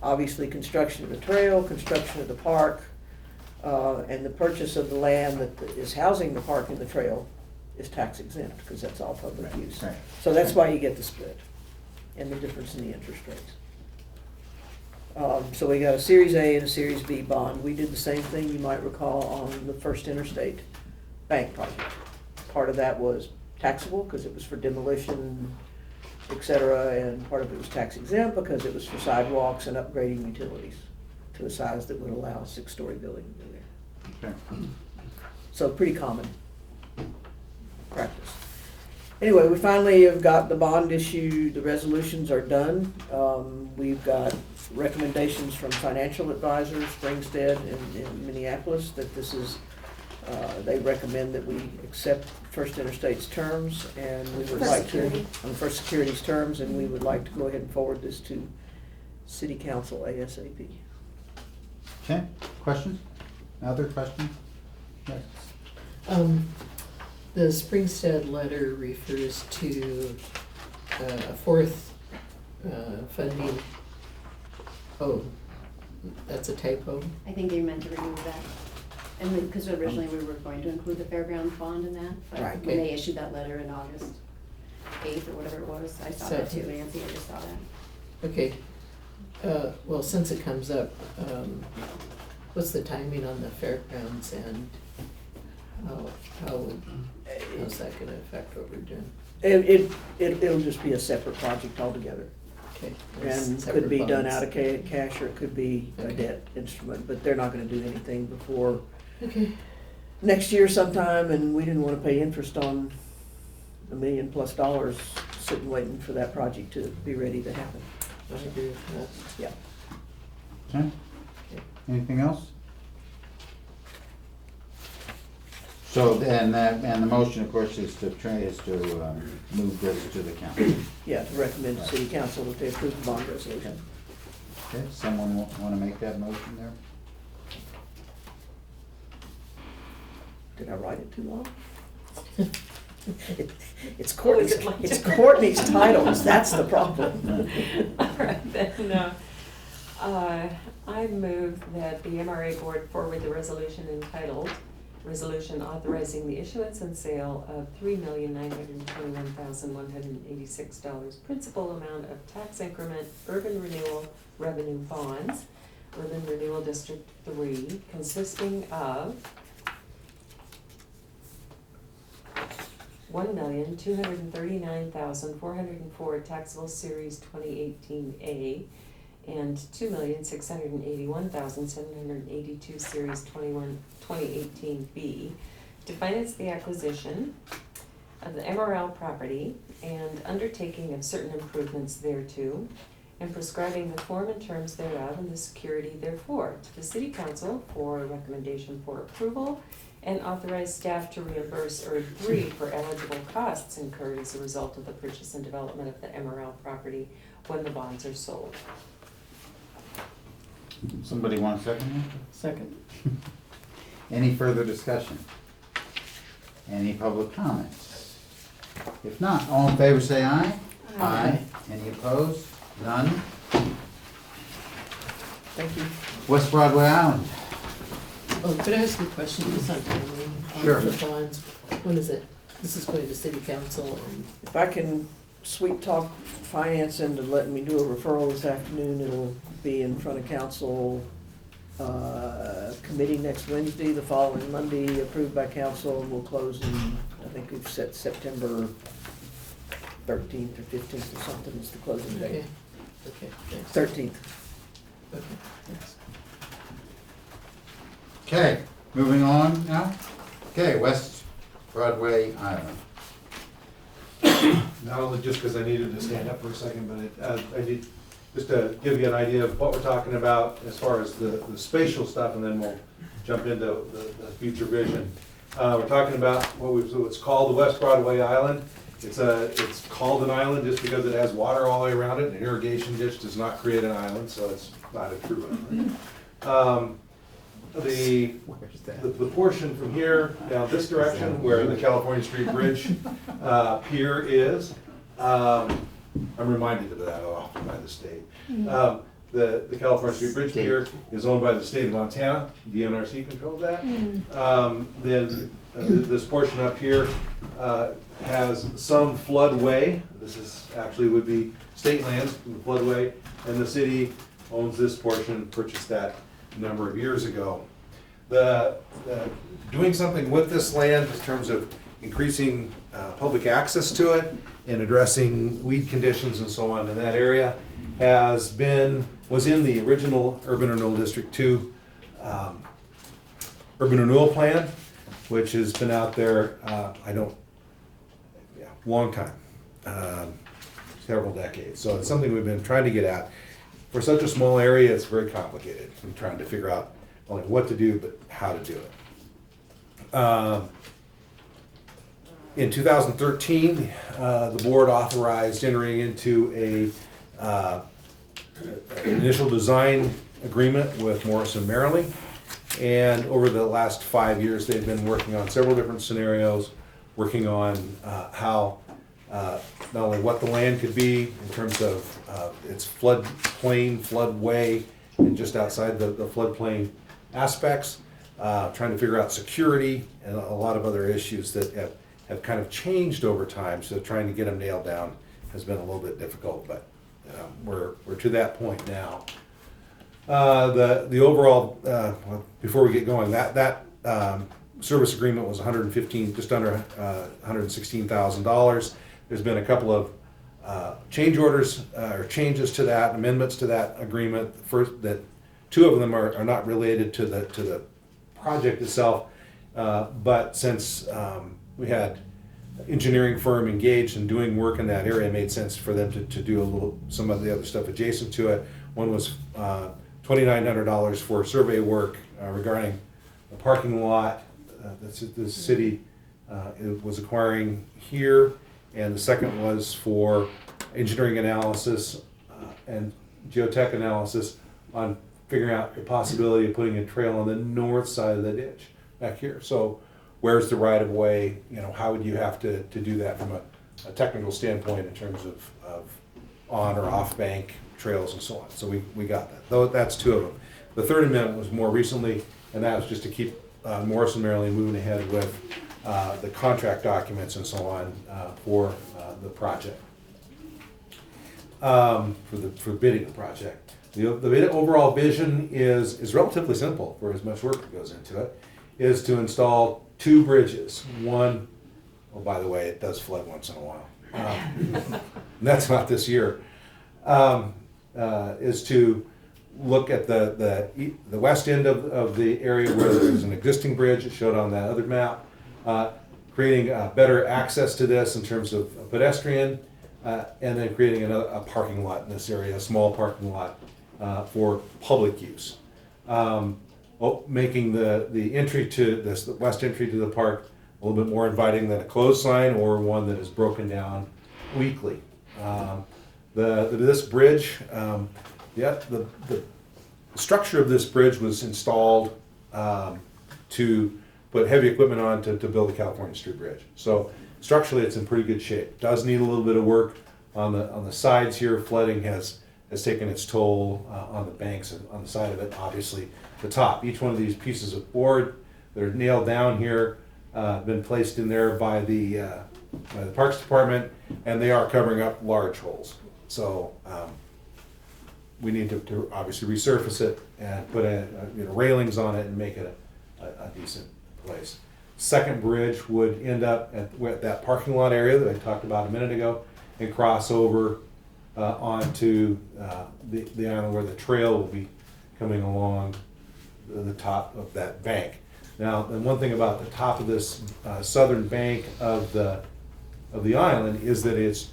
Obviously, construction of the trail, construction of the park, and the purchase of the land that is housing the park and the trail is tax exempt, because that's all public Right, use. right. So that's why you get the split and the difference in the interest rates. So we got a Series A and a Series B bond. We did the same thing, you might recall, on the First Interstate Bank project. Part of that was taxable because it was for demolition, et cetera, and part of it was tax exempt because it was for sidewalks and upgrading utilities to a size that would allow a 6-story building to be there. Okay. So pretty common practice. Anyway, we finally have got the bond issue, the resolutions are done. We've got recommendations from financial advisors, Springstead and Minneapolis, that this is, they recommend that we accept First Interstate's terms, and we would First like to, Security. on First Security's terms, and we would like to go ahead and forward this to City Council ASAP. Okay, questions? Other questions? Yes. The Springstead letter refers to a fourth funding. Oh, that's a typo. I think they meant to remove that. And because originally we were going to include the fairgrounds bond in that, but Right. when they issued that letter in August 8th or whatever it was, I saw that too, Nancy, I just saw that. Okay, well, since it comes up, what's the timing on the fairgrounds and how's that gonna affect what we're doing? It'll just be a separate project altogether. Okay. And Separate could be done bonds. out of cash, or it could be a Okay. debt instrument, but they're not gonna do anything before Okay. next year sometime, and we didn't wanna pay interest on $1 million+ sitting waiting for that project to be ready to happen. I agree with that. Yeah. Okay. Anything else? So, and the motion, of course, is to move this to the council. Yeah, to recommend to city council that they approve the bond resolution. Okay, someone wanna make that motion there? Did I write it too long? It's What was Courtney's, it like? it's Courtney's titles, that's the problem. All right, then, I move that the MRA board forward the resolution entitled, Resolution Authorizing the Issuance and Sale of $3,921,186 principal amount of tax increment urban renewal revenue bonds, Urban Renewal District 3, consisting of $1,239,404 taxable Series 2018A and $2,681,782 Series 2018B to finance the acquisition of the MRL property and undertaking of certain improvements thereto, and prescribing the form and terms thereof and the security therefore to the City Council for recommendation for approval, and authorize staff to reimburse or agree for eligible costs incurred as a result of the purchase and development of the MRL property when the bonds are sold. Somebody want a second? Second. Any further discussion? Any public comments? If not, all in favor say aye. Aye. Any opposed? None? Thank you. West Broadway Island. Oh, could I ask you a question, it's not timely, Sure. on the bonds, when is it? This is going to city council and, If I can sweet talk finance into letting me do a referral this afternoon, it'll be in front of council committee next Wednesday, the following Monday, approved by council, and we'll close in, I think we've set September 13th or 15th or something is the closing okay, date. okay, thanks. 13th. Okay, thanks. Okay, moving on now. Okay, West Broadway Island. Not only just because I needed to stand up for a second, but I did, just to give you an idea of what we're talking about as far as the spatial stuff, and then we'll jump into the future vision. We're talking about what's called the West Broadway Island. It's called an island just because it has water all the way around it. An irrigation ditch does not create an island, so it's not a true island. The portion from here down this direction where the California Street Bridge pier is, I'm reminded of that often by the state. The California Street Bridge pier is owned by the state of Montana, DNRC controls that. Then this portion up here has some floodway. This is actually would be state lands, the floodway, and the city owns this portion, purchased that a number of years ago. Doing something with this land in terms of increasing public access to it and addressing weed conditions and so on in that area was in the original Urban Renewal District 2 Urban Renewal Plan, which has been out there, long time, several decades. So it's something we've been trying to get at. For such a small area, it's very complicated. I'm trying to figure out not only what to do, but how to do it. In 2013, the board authorized entering into an initial design agreement with Morrison Merrily. And over the last 5 years, they've been working on several different scenarios, working on how, not only what the land could be in terms of its floodplain, floodway, and just outside the floodplain aspects, trying to figure out security and a lot of other issues that have kind of changed over time. So trying to get them nailed down has been a little bit difficult, but we're to that point now. The overall, well, before we get going, that service agreement was just under $116,000. There's been a couple of change orders or changes to that, amendments to that agreement. First, that two of them are not related to the project itself, but since we had engineering firm engaged in doing work in that area, it made sense for them to do some of the other stuff adjacent to it. One was $2,900 for survey work regarding the parking lot that the city was acquiring here, and the second was for engineering analysis and geotech analysis on figuring out the possibility of putting a trail on the north side of the ditch back here. So where's the right of way? You know, how would you have to do that from a technical standpoint in terms of on or off bank trails and so on. So we got that. Though that's two of them. The third amendment was more recently, and that was just to keep Morrison Merrily moving ahead with the contract documents and so on for the project, for bidding the project. The overall vision is relatively simple for as much work that goes into it, is to install 2 bridges. One, oh, by the way, it does flood once in a while. And that's not this year. Is to look at the west end of the area where there's an existing bridge, it showed on that other map, creating better access to this in terms of pedestrian, and then creating a parking lot in this area, a small parking lot for public use. Making the entry to this, the west entry to the park, a little bit more inviting than a closed sign or one that is broken down weekly. This bridge, the structure of this bridge was installed to put heavy equipment on to build the California Street Bridge. So structurally, it's in pretty good shape. Does need a little bit of work on the sides here. Flooding has taken its toll on the banks and on the side of it. Obviously, the top. Each one of these pieces of board that are nailed down here, been placed in there by the Parks Department, and they are covering up large holes. So we need to obviously resurface it and put railings on it and make it a decent place. Second bridge would end up at that parking lot area that I talked about a minute ago and cross over onto the island where the trail will be coming along the top of that bank. Now, and one thing about the top of this southern bank of the island is that it's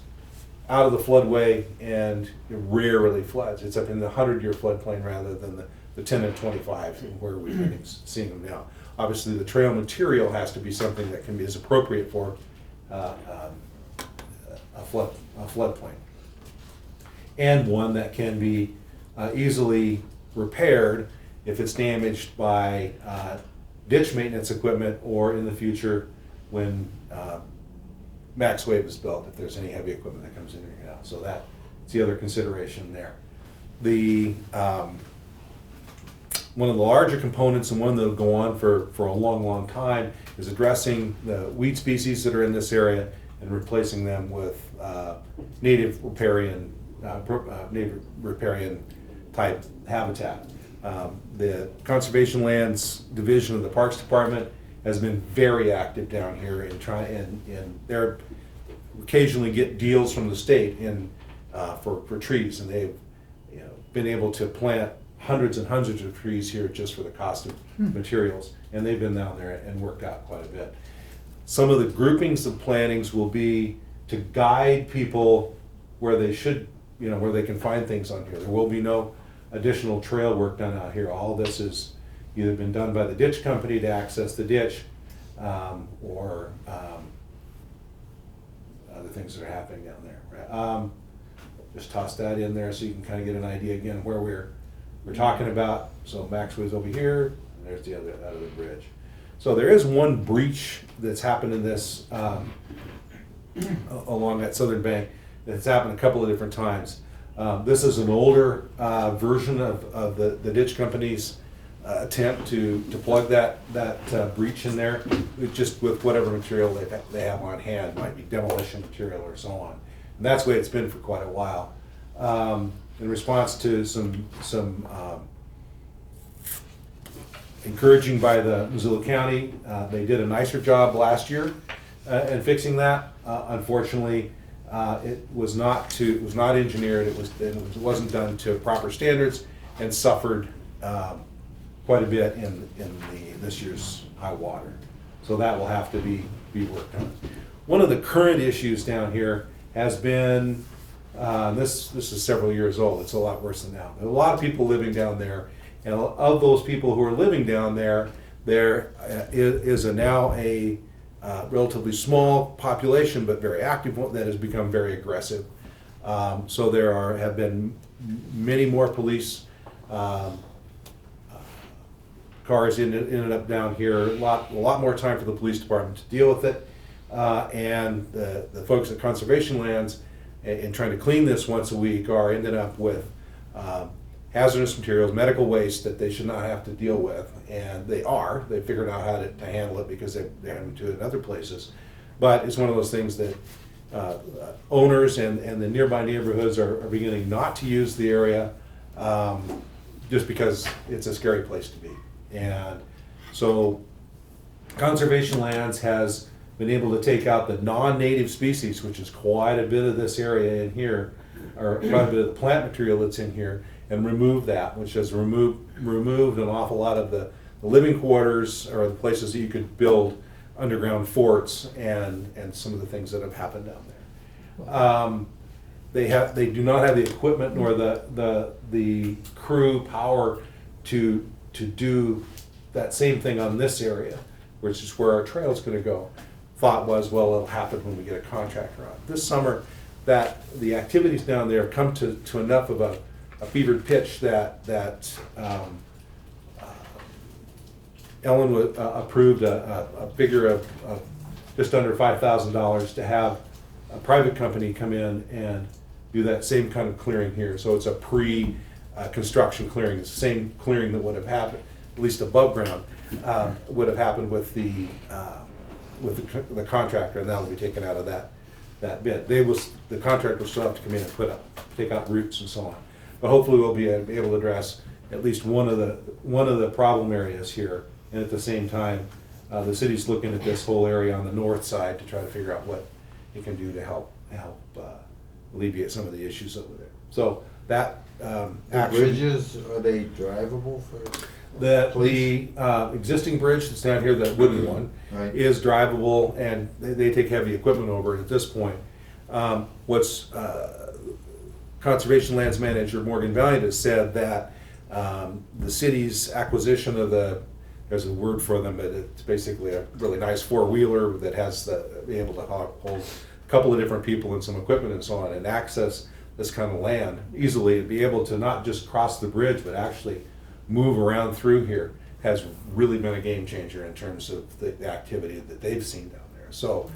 out of the floodway and it rarely floods. It's up in the 100-year floodplain rather than the 10 and 25 where we've been seeing them now. Obviously, the trail material has to be something that can be as appropriate for a floodplain, and one that can be easily repaired if it's damaged by ditch maintenance equipment, or in the future when max wave is built, if there's any heavy equipment that comes in or out. So that's the other consideration there. The one of the larger components, and one that will go on for a long time, is addressing the weed species that are in this area and replacing them with native riparian type habitat. The Conservation Lands Division of the Parks Department has been very active down here and they're occasionally get deals from the state for trees, and they've been able to plant hundreds and hundreds of trees here just for the cost of materials, and they've been down there and worked out quite a bit. Some of the groupings of plantings will be to guide people where they should, where they can find things on here. There will be no additional trail work done out here. All this is either been done by the ditch company to access the ditch, or other things that are happening down there. Just toss that in there so you can kind of get an idea again where we're talking about. So Maxway's over here, and there's the other out of the bridge. So there is one breach that's happened in this along that southern bank. That's happened a couple of different times. This is an older version of the ditch company's attempt to plug that breach in there, just with whatever material they have on hand. Might be demolition material or so on. And that's the way it's been for quite a while. In response to some encouraging by the Missoula County, they did a nicer job last year in fixing that. Unfortunately, it was not engineered. It wasn't done to proper standards, and suffered quite a bit in this year's high water. So that will have to be worked on. One of the current issues down here has been, this is several years old. It's a lot worse than now. There are a lot of people living down there, and of those people who are living down there, there is now a relatively small population, but very active one, that has become very aggressive. So there have been many more police cars ended up down here. A lot more time for the police department to deal with it, and the folks at Conservation Lands, in trying to clean this once a week, are ended up with hazardous materials, medical waste that they should not have to deal with, and they figured out how to handle it because they're having to do it in other places. But it's one of those things that owners and the nearby neighborhoods are beginning not to use the area, just because it's a scary place to be. And so Conservation Lands has been able to take out the non-native species, which is quite a bit of this area in here, or quite a bit of the plant material that's in here, and remove that, which has removed an awful lot of the living quarters, or the places that you could build underground forts, and some of the things that have happened down there. They do not have the equipment nor the crew power to do that same thing on this area, which is where our trail is going to go. Thought was, well, it'll happen when we get a contractor on. This summer, that the activities down there have come to enough of a fevered pitch that Ellen approved a figure of just under $5,000 to have a private company come in and do that same kind of clearing here. So it's a pre-construction clearing. It's the same clearing that would have happened, at least above ground, would have happened with the contractor, and that'll be taken out of that bid. The contractor will still have to come in and take out roots and so on. But hopefully we'll be able to address at least one of the problem areas here, and at the same time, the city's looking at this whole area on the north side to try to figure out what it can do to help alleviate some of the issues over there. So that The action. bridges, are they drivable for? The existing bridge that's down here, that wooden one, Right. is drivable, and they take heavy equipment over it at this point. What's Conservation Lands Manager Morgan Valiant has said that the city's acquisition of there's a word for them, but it's basically a really nice four-wheeler that has be able to hold a couple of different people and some equipment and so on, and access this kind of land easily, and be able to not just cross the bridge, but actually move around through here, has really been a game changer in terms of the activity that they've seen down there. So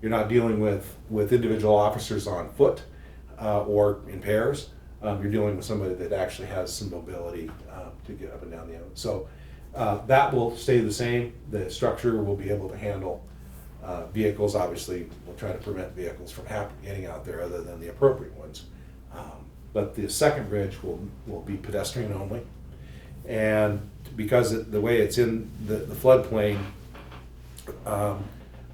you're not dealing with individual officers on foot or in pairs. You're dealing with somebody that actually has some mobility to get up and down the island. So that will stay the same. The structure will be able to handle vehicles. Obviously, we'll try to prevent vehicles from getting out there other than the appropriate ones. But the second bridge will be pedestrian only. And because the way it's in the floodplain,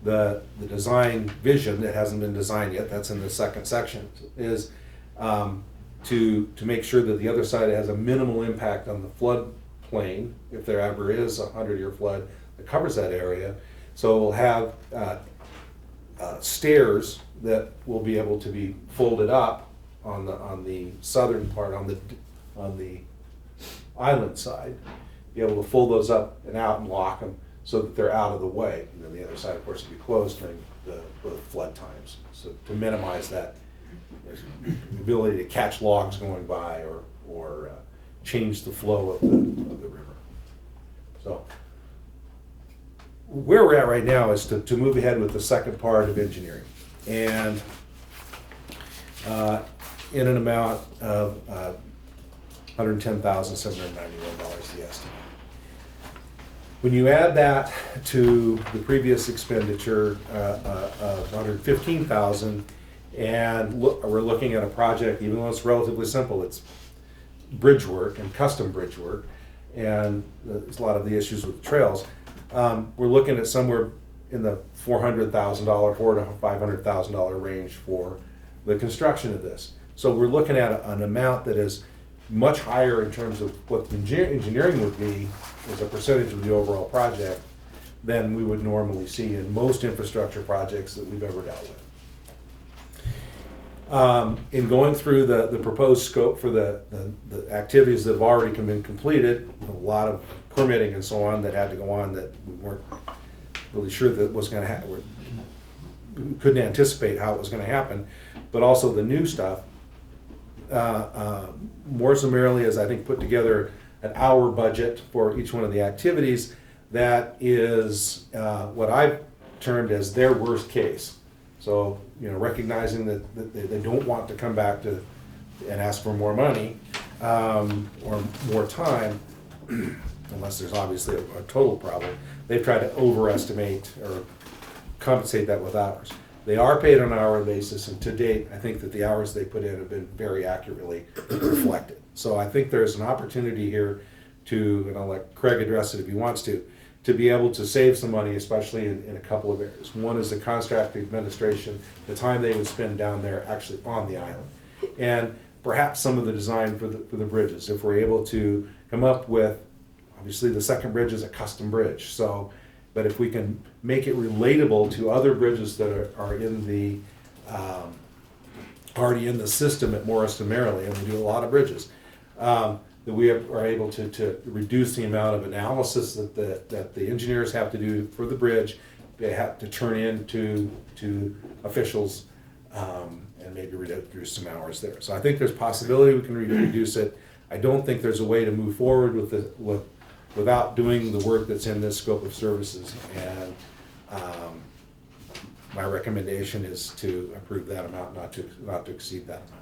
the design vision, that hasn't been designed yet, that's in the second section, is to make sure that the other side has a minimal impact on the floodplain, if there ever is a 100-year flood that covers that area. So we'll have stairs that will be able to be folded up on the southern part, on the island side, be able to fold those up and out and lock them so that they're out of the way. And then the other side, of course, will be closed during the flood times, so to minimize that ability to catch logs going by or change the flow of the river. So where we're at right now is to move ahead with the second part of engineering, and in an amount of $110,791 the estimate. When you add that to the previous expenditure of $115,000, and we're looking at a project, even though it's relatively simple, it's bridge work and custom bridge work, and there's a lot of the issues with the trails. We're looking at somewhere in the $400,000, $400,000 to $500,000 range for the construction of this. So we're looking at an amount that is much higher in terms of what the engineering would be as a percentage of the overall project than we would normally see in most infrastructure projects that we've ever dealt with. In going through the proposed scope for the activities that have already been completed, a lot of permitting and so on that had to go on that we weren't really sure that was going to happen. We couldn't anticipate how it was going to happen, but also the new stuff. More summarily, as I think, put together an hour budget for each one of the activities that is what I've termed as their worst case. So, recognizing that they don't want to come back to and ask for more money or more time, unless there's obviously a total problem, they've tried to overestimate or compensate that with hours. They are paid on an hourly basis, and to date, I think that the hours they put in have been very accurately reflected. So I think there's an opportunity here to, and I'll let Craig address it if he wants to be able to save some money, especially in a couple of areas. One is the contract administration, the time they would spend down there actually on the island. And perhaps some of the design for the bridges, if we're able to come up with, obviously the second bridge is a custom bridge, so, but if we can make it relatable to other bridges that are in the, already in the system at Morriston, Maryland, and we do a lot of bridges, that we are able to reduce the amount of analysis that the engineers have to do for the bridge, they have to turn in to officials, and maybe reduce some hours there. So I think there's possibility we can reduce it. I don't think there's a way to move forward without doing the work that's in this scope of services. And my recommendation is to approve that amount, not to exceed that amount.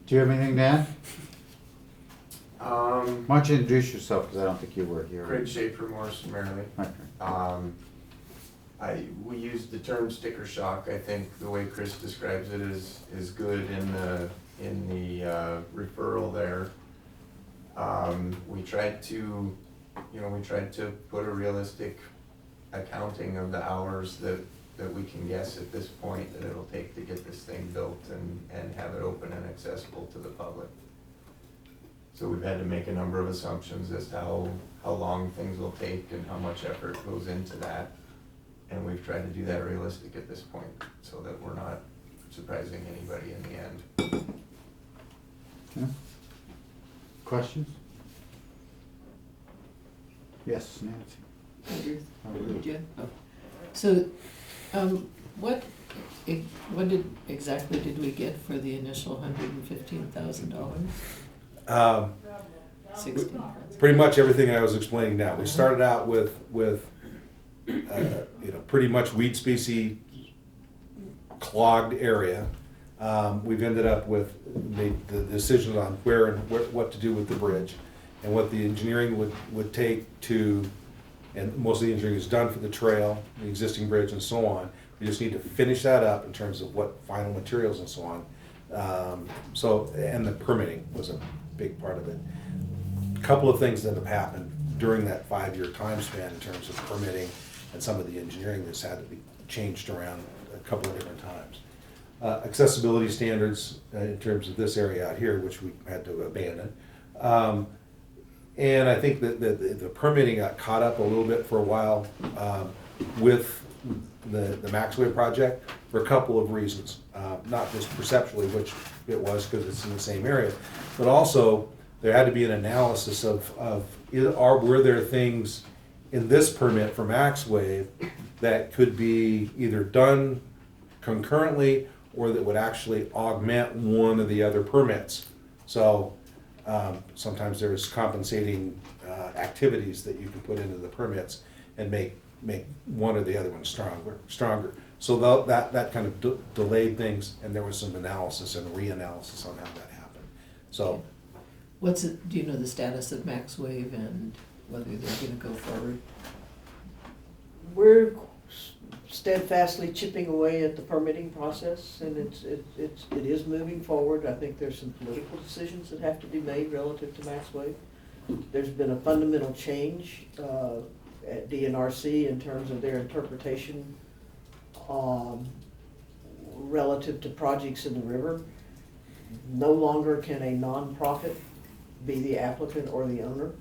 Do you have anything to add? Um, Why don't you introduce yourself, because I don't think you were here. Craig Schaefer, Morrison, Maryland. Okay. We use the term sticker shock. I think the way Chris describes it is good in the referral there. We tried to put a realistic accounting of the hours that we can guess at this point that it'll take to get this thing built and have it open and accessible to the public. So we've had to make a number of assumptions as to how long things will take and how much effort goes into that. And we've tried to do that realistic at this point so that we're not surprising anybody in the end. Okay. Questions? Yes, Nancy. Oh, really? Jen? Oh. So, what exactly did we get for the initial $115,000? 16. Pretty much everything I was explaining now. We started out with pretty much weed species clogged area. We've ended up with the decisions on where and what to do with the bridge, and what the engineering would take to, and most of the engineering is done for the trail, the existing bridge, and so on. We just need to finish that up in terms of what final materials and so on. And the permitting was a big part of it. A couple of things that have happened during that 5-year time span in terms of permitting and some of the engineering that's had to be changed around a couple of different times. Accessibility standards in terms of this area out here, which we had to abandon. And I think that the permitting got caught up a little bit for a while with the Maxway project for a couple of reasons. Not just perceptually, which it was because it's in the same area, but also there had to be an analysis of were there things in this permit for Maxway that could be either done concurrently or that would actually augment one of the other permits. So sometimes there's compensating activities that you can put into the permits and make one or the other one stronger. So that kind of delayed things, and there was some analysis and reanalysis on how that happened. So Do you know the status of Max Wave and whether they're gonna go forward? We're steadfastly chipping away at the permitting process, and it is moving forward. I think there's some political decisions that have to be made relative to Maxway. There's been a fundamental change at DNRC in terms of their interpretation relative to projects in the river. No longer can a nonprofit be the applicant or the owner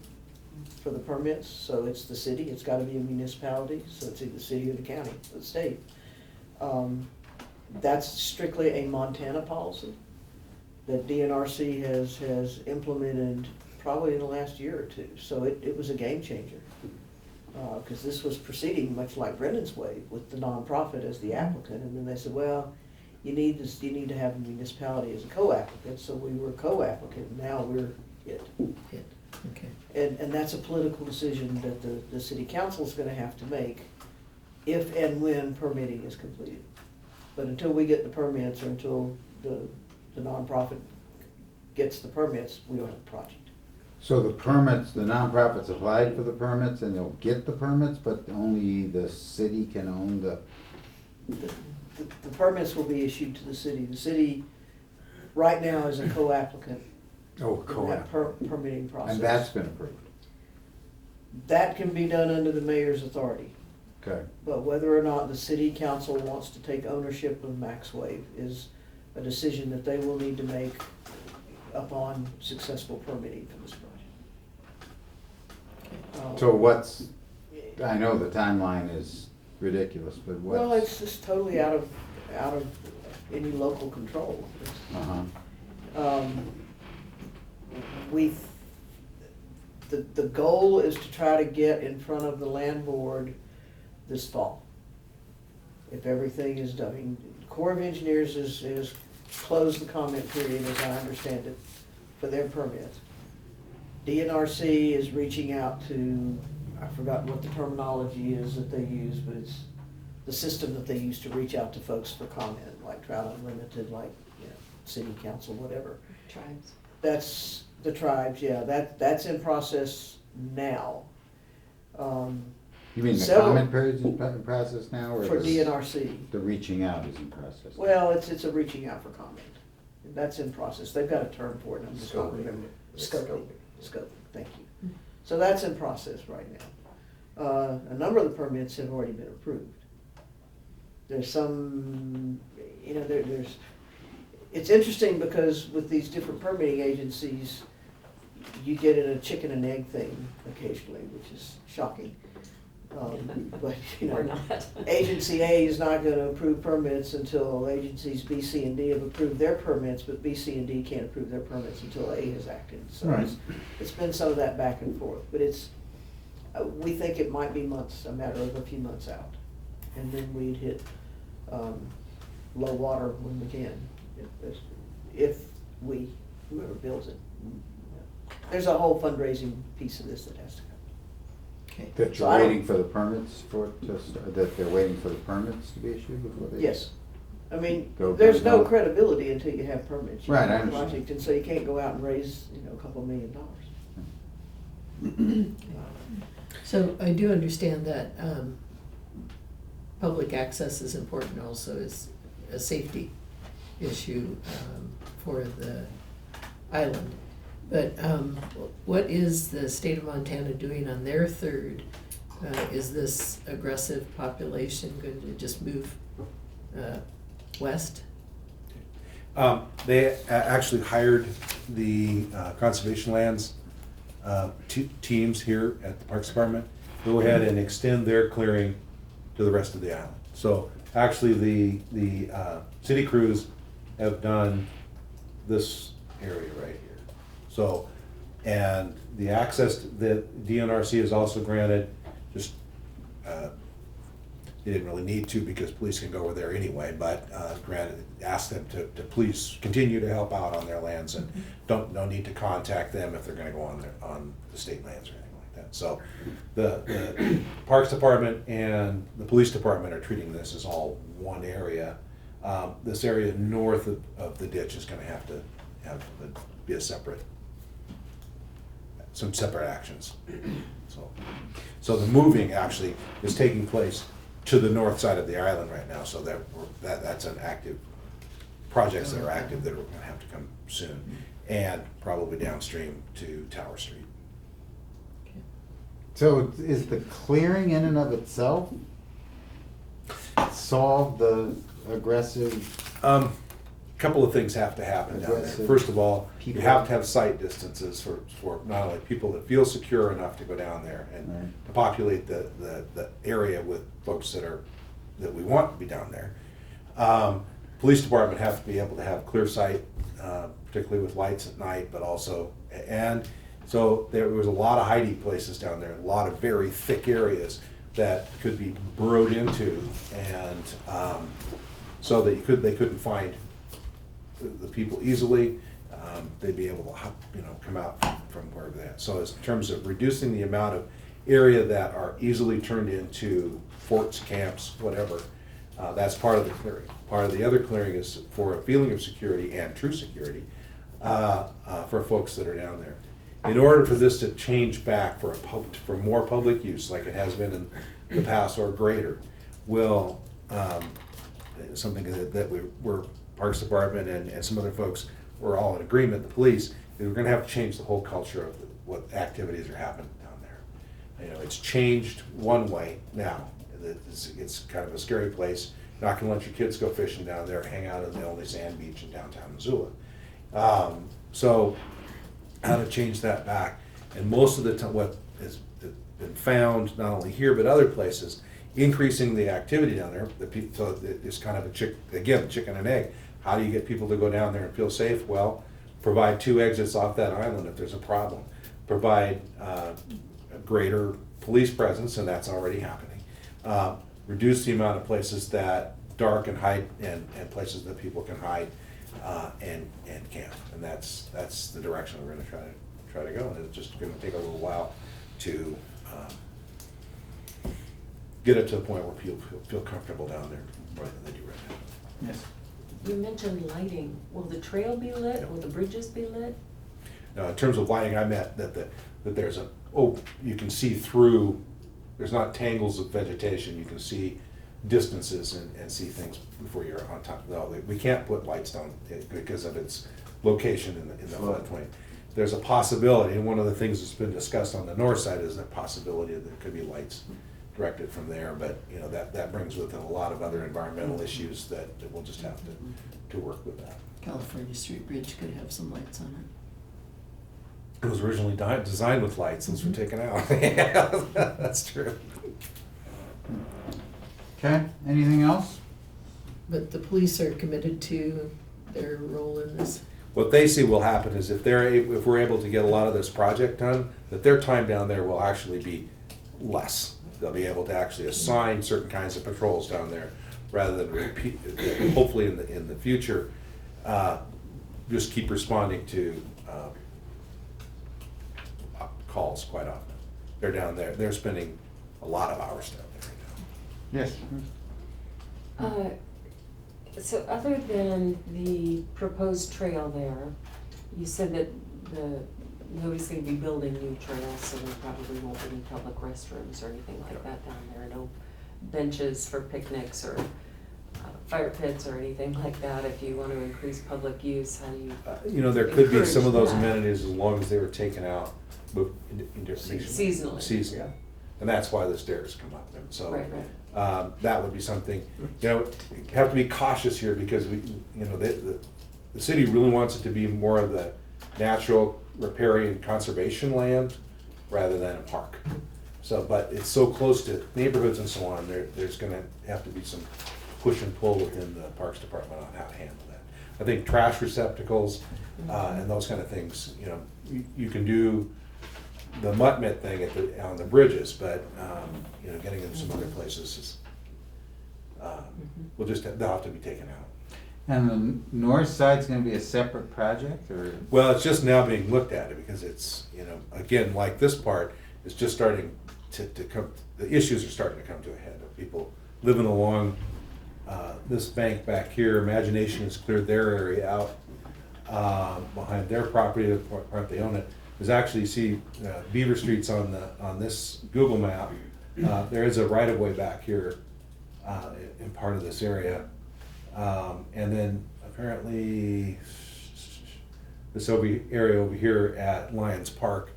for the permits, so it's the city, it's gotta be a municipality, so it's either the city or the county, or the state. That's strictly a Montana policy that DNRC has implemented probably in the last year or two, so it was a game changer. Cause this was proceeding much like Brennan's Way with the nonprofit as the applicant, and then they said, well, you need to have a municipality as a co-applicant, so we were co-applicant, now we're it. Okay. And that's a political decision that the city council's gonna have to make if and when permitting is completed. But until we get the permits, or until the nonprofit gets the permits, we don't have a project. So the permits, the nonprofits applied for the permits and they'll get the permits, but only the city can own the, The permits will be issued to the city. The city, right now, is a co-applicant oh, in that permitting process. and that's been approved. That can be done under the mayor's authority. Okay. But whether or not the city council wants to take ownership of Maxway is a decision that they will need to make upon successful permitting for this project. So what's, I know the timeline is ridiculous, but what's? Well, it's just totally out of any local control. Uh-huh. The goal is to try to get in front of the land board this fall. If everything is done, I mean, Corps of Engineers is closed the comment period, as I understand it, for their permits. DNRC is reaching out to, I've forgotten what the terminology is that they use, but it's the system that they use to reach out to folks for comment, like Trout Unlimited, like, city council, whatever. Tribes. That's the tribes, yeah, that's in process now. You mean the Several- comment period's in process now, or For the DNRC. the reaching out is in process? Well, it's a reaching out for comment. That's in process. They've got a term for it, I'm just not remembering. Scoping, thank you. So that's in process right now. A number of the permits have already been approved. There's some, there's, it's interesting because with these different permitting agencies, you get in a chicken and egg thing occasionally, which is shocking. But, Or not. Agency A is not gonna approve permits until agencies B, C, and D have approved their permits, but B, C, and D can't approve their permits until A has acted. So Right. it's been some of that back and forth, but we think it might be months, a matter of a few months out. And then we'd hit, low water when we can, if whoever builds it. There's a whole fundraising piece of this that has to come. Okay. That So you're I don't- waiting for the permits that they're waiting for the permits to be issued before they? Yes. I mean, Go- there's go- no credibility until you have permits. You Right, have I a understand. project, and so you can't go out and raise, a couple $1 million. So I do understand that public access is important also as a safety issue for the island. But what is the state of Montana doing on their third? Is this aggressive population going to just move west? They actually hired the conservation lands teams here at the Parks Department go ahead and extend their clearing to the rest of the island. So actually, the city crews have done this area right here. So, and the access that DNRC has also granted, just, they didn't really need to because police can go over there anyway, but granted, asked them to please continue to help out on their lands and don't need to contact them if they're gonna go on the state lands or anything like that. So the Parks Department and the Police Department are treating this as all one area. This area north of the ditch is gonna have to be a some separate actions. So the moving actually is taking place to the north side of the island right now, so that's an active, projects that are active that are gonna have to come soon, and probably downstream to Tower Street. So is the clearing in and of itself solve the aggressive? Couple of things have to happen down there. Aggressive First of all, you people. have to have sight distances for not only people that feel secure enough to go down there and Right. to populate the area with folks that we want to be down there. Police department have to be able to have clear sight, particularly with lights at night, but also, and so there was a lot of hiding places down there, a lot of very thick areas that could be burrowed into, and so that they couldn't find the people easily. They'd be able to, come out from wherever they're at. So as in terms of reducing the amount of area that are easily turned into forts, camps, whatever, that's part of the clearing. Part of the other clearing is for a feeling of security and true security for folks that are down there. In order for this to change back for more public use, like it has been in the past or greater, will something that we're Parks Department and some other folks were all in agreement, the police, that we're gonna have to change the whole culture of what activities are happening down there. It's changed one way now. It's kind of a scary place. You're not gonna let your kids go fishing down there, hang out on the only sand beach in downtown Missoula. So how to change that back. And most of the time, what has been found, not only here, but other places, increasing the activity down there, so it's kind of chicken and egg. How do you get people to go down there and feel safe? Well, provide 2 exits off that island if there's a problem. Provide a greater police presence, and that's already happening. Reduce the amount of places that dark and hide, and places that people can hide and camp. And that's the direction we're gonna try to go. And it's just gonna take a little while to get it to a point where people feel comfortable down there more than they do right now. Yes. You mentioned lighting. Will the trail be lit? Will the bridges be lit? Now, in terms of lighting, I meant that there's you can see through, there's not tangles of vegetation, you can see distances and see things before you're on top. No, we can't put lights down because of its location in the floodplain. There's a possibility, and one of the things that's been discussed on the north side is the possibility that there could be lights directed from there, but that brings with it a lot of other environmental issues that we'll just have to work with that. California Street Bridge could have some lights on it. It was originally designed with lights, those were taken out. Yeah, that's true. Okay, anything else? But the police are committed to their role in this. What they see will happen is if we're able to get a lot of this project done, that their time down there will actually be less. They'll be able to actually assign certain kinds of patrols down there rather than repeat, hopefully in the future, just keep responding to calls quite often. They're down there, they're spending a lot of hours down there right now. Yes. So other than the proposed trail there, you said that nobody's gonna be building new trails, so there probably won't be any public restrooms or anything like that down there, no benches for picnics or fire pits or anything like that. If you want to increase public use, how do you? There could be some of those encourage that? amenities as long as they were taken out Seasonally. Seasonally. And that's why the stairs come up. And so Right. that would be something, you have to be cautious here because the city really wants it to be more of the natural riparian conservation land rather than a park. So, but it's so close to neighborhoods and so on, there's gonna have to be some push and pull within the Parks Department on how to handle that. I think trash receptacles, and those kind of things, you know, you can do the mutt-mitt thing on the bridges, but, you know, getting in some other places is, they'll have to be taken out. And the north side's gonna be a separate project, or? Well, it's just now being looked at because it's, you know, again, like this part, it's just starting to come, the issues are starting to come to a head of people living along this bank back here. Imagination has cleared their area out behind their property, the part they own it. There's actually, you see Beaver Street's on this Google map. There is a right-of-way back here in part of this area. And then apparently this area over here at Lions Park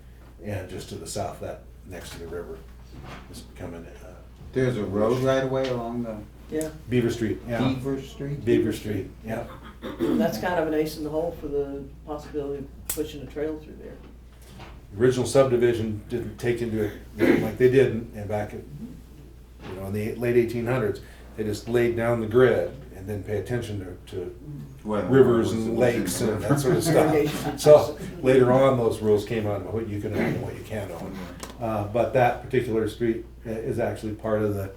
and just to the south, that next to the river is becoming. There's a road right away along the Yeah, Beaver Street, yeah. Beaver Street? Beaver Street, yeah. that's kind of an ace in the hole for the possibility of pushing a trail through there. Original subdivision didn't take into it like they did and back in, you know, in the late 1800s. They just laid down the grid and didn't pay attention to Whether rivers it was and within lakes the and river. that sort of stuff. So later on, those rules came out of what you can own and what you can't own. But that particular street is actually part of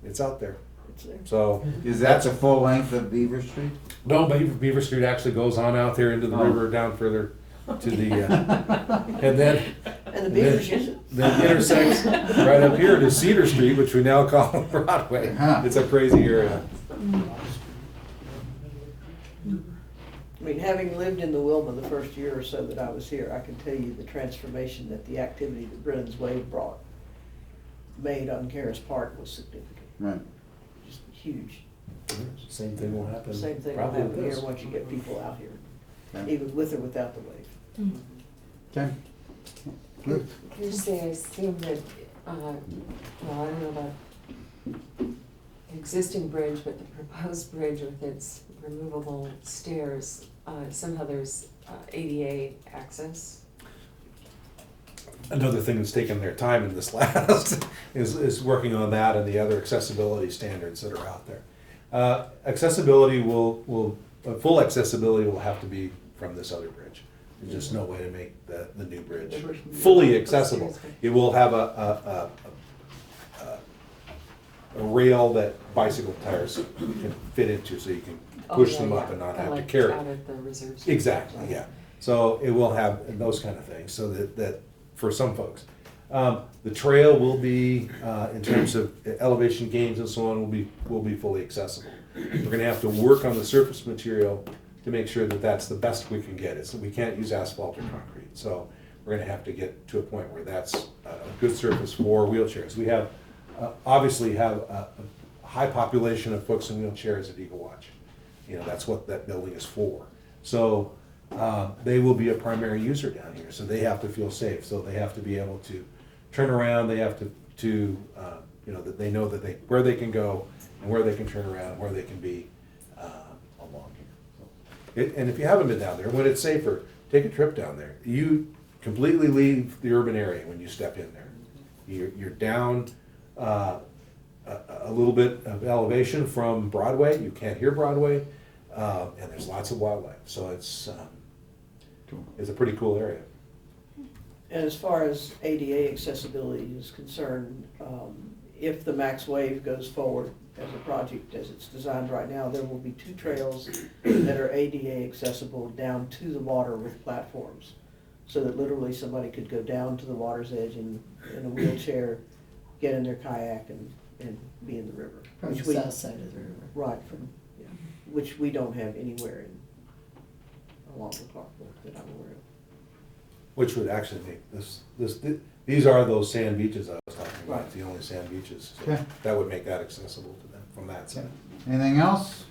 it's out there. It's there. So, Is that the full length of Beaver Street? no, Beaver Street actually goes on out there into the Oh. river down further to the, and then And the beavers use it. then intersects right up here to Cedar Street, which we now call Broadway. Huh. It's a crazy area. I mean, having lived in the Wilma the first year or so that I was here, I can tell you the transformation that the activity that Brennan's Wave made on Karis Park was significant, Right. just huge. Same thing will happen. Same thing will probably with happen here this. once you get people out here, Okay. even with or without the wave. Okay. Good. Can you say, I assume that, well, I don't know about the existing bridge, but the proposed bridge with its removable stairs, somehow there's ADA access? Another thing that's taken their time in this last is working on that and the other accessibility standards that are out there. Accessibility full accessibility will have to be from this other bridge. There's just no way to make the new bridge fully accessible. It will have a rail that bicycle tires can fit into, so you can push them up and not have to carry. Out at the reserves. Exactly, yeah. So it will have those kind of things, so that for some folks. The trail will be, in terms of elevation gains and so on, will be fully accessible. We're gonna have to work on the surface material to make sure that that's the best we can get. We can't use asphalt or concrete, so we're gonna have to get to a point where that's a good surface for wheelchairs. We have, obviously have a high population of folks in wheelchairs at Eagle Watch. You know, that's what that building is for. So they will be a primary user down here, so they have to feel safe. So they have to be able to turn around. They have to you know, that they know that where they can go and where they can turn around, where they can be along here. And if you haven't been down there, when it's safer, take a trip down there. You completely leave the urban area when you step in there. You're down a little bit of elevation from Broadway. You can't hear Broadway, and there's lots of wildlife. So it's a pretty cool area. And as far as ADA accessibility is concerned, if the Max Wave goes forward as a project as it's designed right now, there will be 2 trails that are ADA accessible down to the water with platforms. So that literally somebody could go down to the water's edge in a wheelchair, get in their kayak and be in the river. From which the south side of the river. Right, which we don't have anywhere along the park that I'm aware of. Which would actually make these are those sand beaches I was talking about, Right. the only sand beaches. So Okay. that would make that accessible to them from that side. Anything else?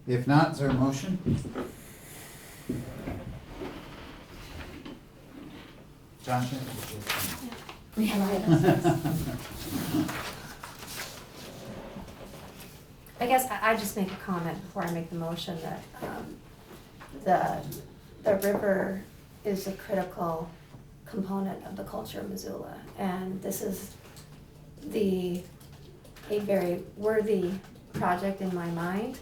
If not, is there a motion? Johnson? I guess I just make a comment before I make the motion that, the river is a critical component of the culture of Missoula. And this is a very worthy project in my mind.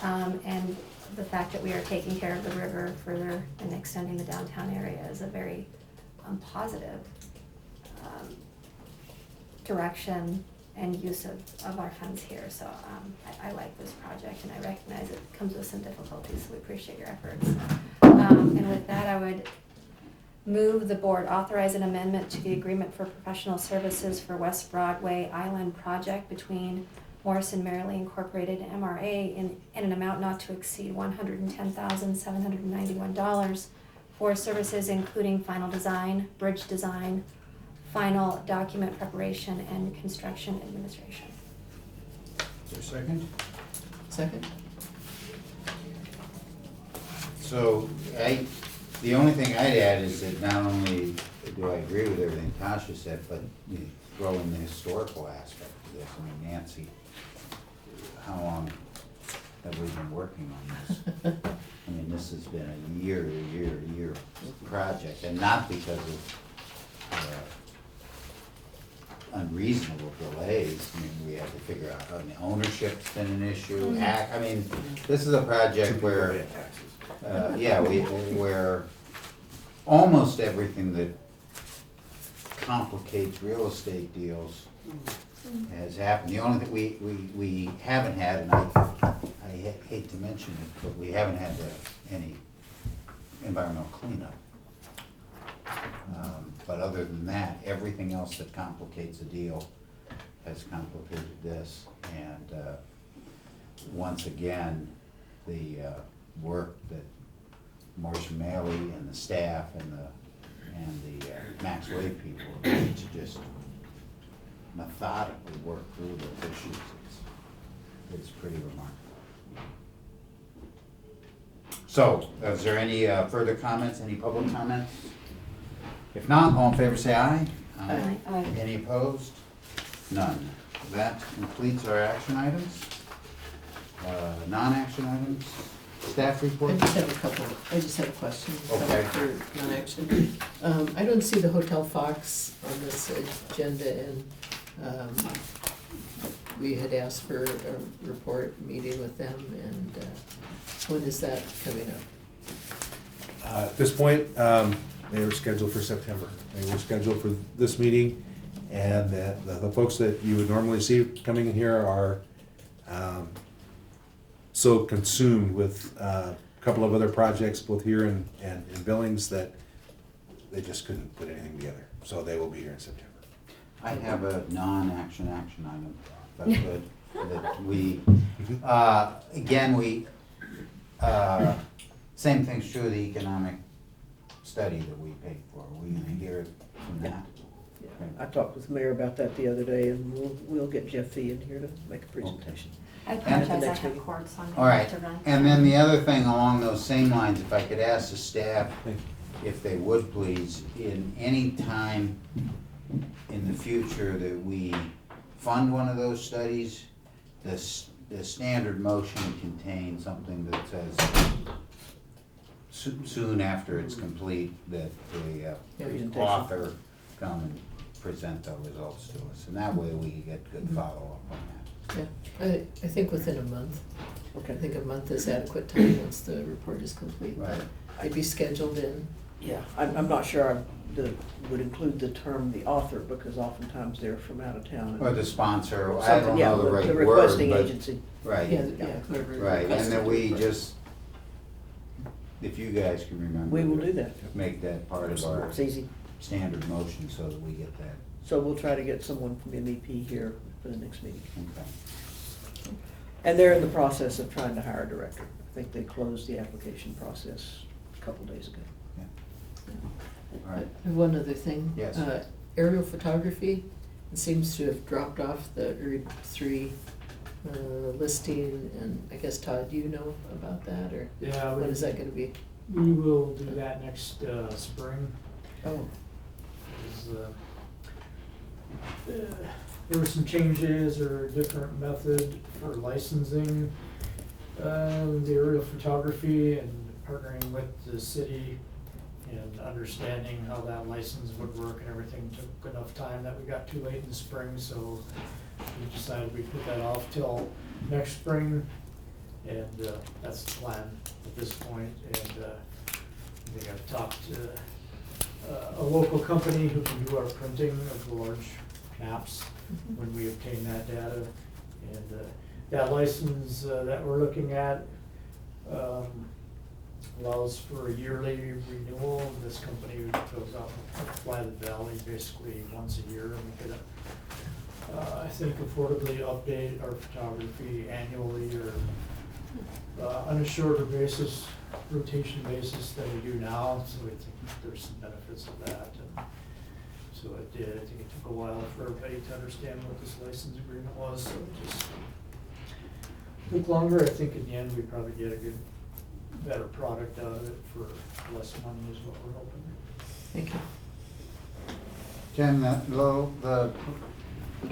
And the fact that we are taking care of the river further and extending the downtown area is a very positive direction and use of our funds here. So I like this project, and I recognize it comes with some difficulties, so we appreciate your efforts. And with that, I would move the board authorize an amendment to the agreement for professional services for West Broadway Island project between Morrison Merrily Incorporated and MRA in an amount not to exceed $110,791 for services including final design, bridge design, final document preparation, and construction administration. Is there a second? Second? So the only thing I'd add is that not only do I agree with everything Tasha said, but you throw in the historical aspect of this. I mean, Nancy, how long have we been working on this? I mean, this has been a year project, and not because of unreasonable delays. I mean, we had to figure out, ownership's been an issue, I mean, this is a project where, where almost everything that complicates real estate deals has happened. The only thing we haven't had, and I hate to mention it, but we haven't had any environmental cleanup. But other than that, everything else that complicates a deal has complicated this. And once again, the work that Morrison Maley and the staff and the Max Wave people need to just methodically work through those issues. It's pretty remarkable. So, is there any further comments, any public comments? If not, all in favor say aye. Aye. Aye. Any opposed? None. That completes our action items. Non-action items, staff report? I just have a question. Okay. For non-action. I don't see the Hotel Fox on this agenda, and we had asked for a report meeting with them, and when is that coming up? At this point, they were scheduled for September. They were scheduled for this meeting, and the folks that you would normally see coming in here are so consumed with a couple of other projects, both here and in Billings, that they just couldn't put anything together. So they will be here in September. I have a non-action item, if that's good. That we, again, same thing's true of the economic study that we paid for. Are we gonna hear from that? Yeah, I talked with the mayor about that the other day, and we'll get Jeff Fee in here to make a presentation. I the apologize, I next have meeting. court, so I'm All gonna right, have to run. and then the other thing along those same lines, if I could ask the staff, if they would please, in any time in the future that we fund one of those studies, the standard motion contains something that says soon after it's complete, that the Presentation. author come and present the results to us, and that way we get good follow-up on that. Yeah, I think within a month. Okay. I think a month is adequate time once the report is complete, but Right. I'd be scheduled in. Yeah, I'm not sure I would include the term the author, because oftentimes they're from out of town. Or the sponsor, I Something, don't yeah, know the right the word, requesting but, agency. right, Yeah, whoever right, and requested then the we report. just, if you guys can remember. We will do that. Make that part of our It's easy. standard motion so that we get that, So we'll try to get someone from MEP here for the next meeting. okay. And they're in the process of trying to hire a director. I think they closed the application process a couple days ago. All right, I have one other thing. Yes. Aerial photography, it seems to have dropped off the ERD 3 listing, and I guess Todd, do you know about that, or Yeah, when is that gonna be? we will do that next spring. Oh, There were some changes or a different method for licensing the aerial photography, and partnering with the city and understanding how that license would work and everything took enough time that we got too late in the spring, so we decided we'd put that off till next spring. And that's the plan at this point. And I think I've talked to a local company who can do our printing of the large maps when we obtain that data. And that license that we're looking at allows for a yearly renewal. This company goes out and fly the valley basically once a year, and we could, I think, affordably update our photography annually or on a shorter basis, rotation basis than we do now. So I think there's some benefits of that. And so it did. I think it took a while for everybody to understand what this license agreement was. So it just took longer. I think in the end we probably get a better product out of it for less money is what we're hoping. Thank you. Jen,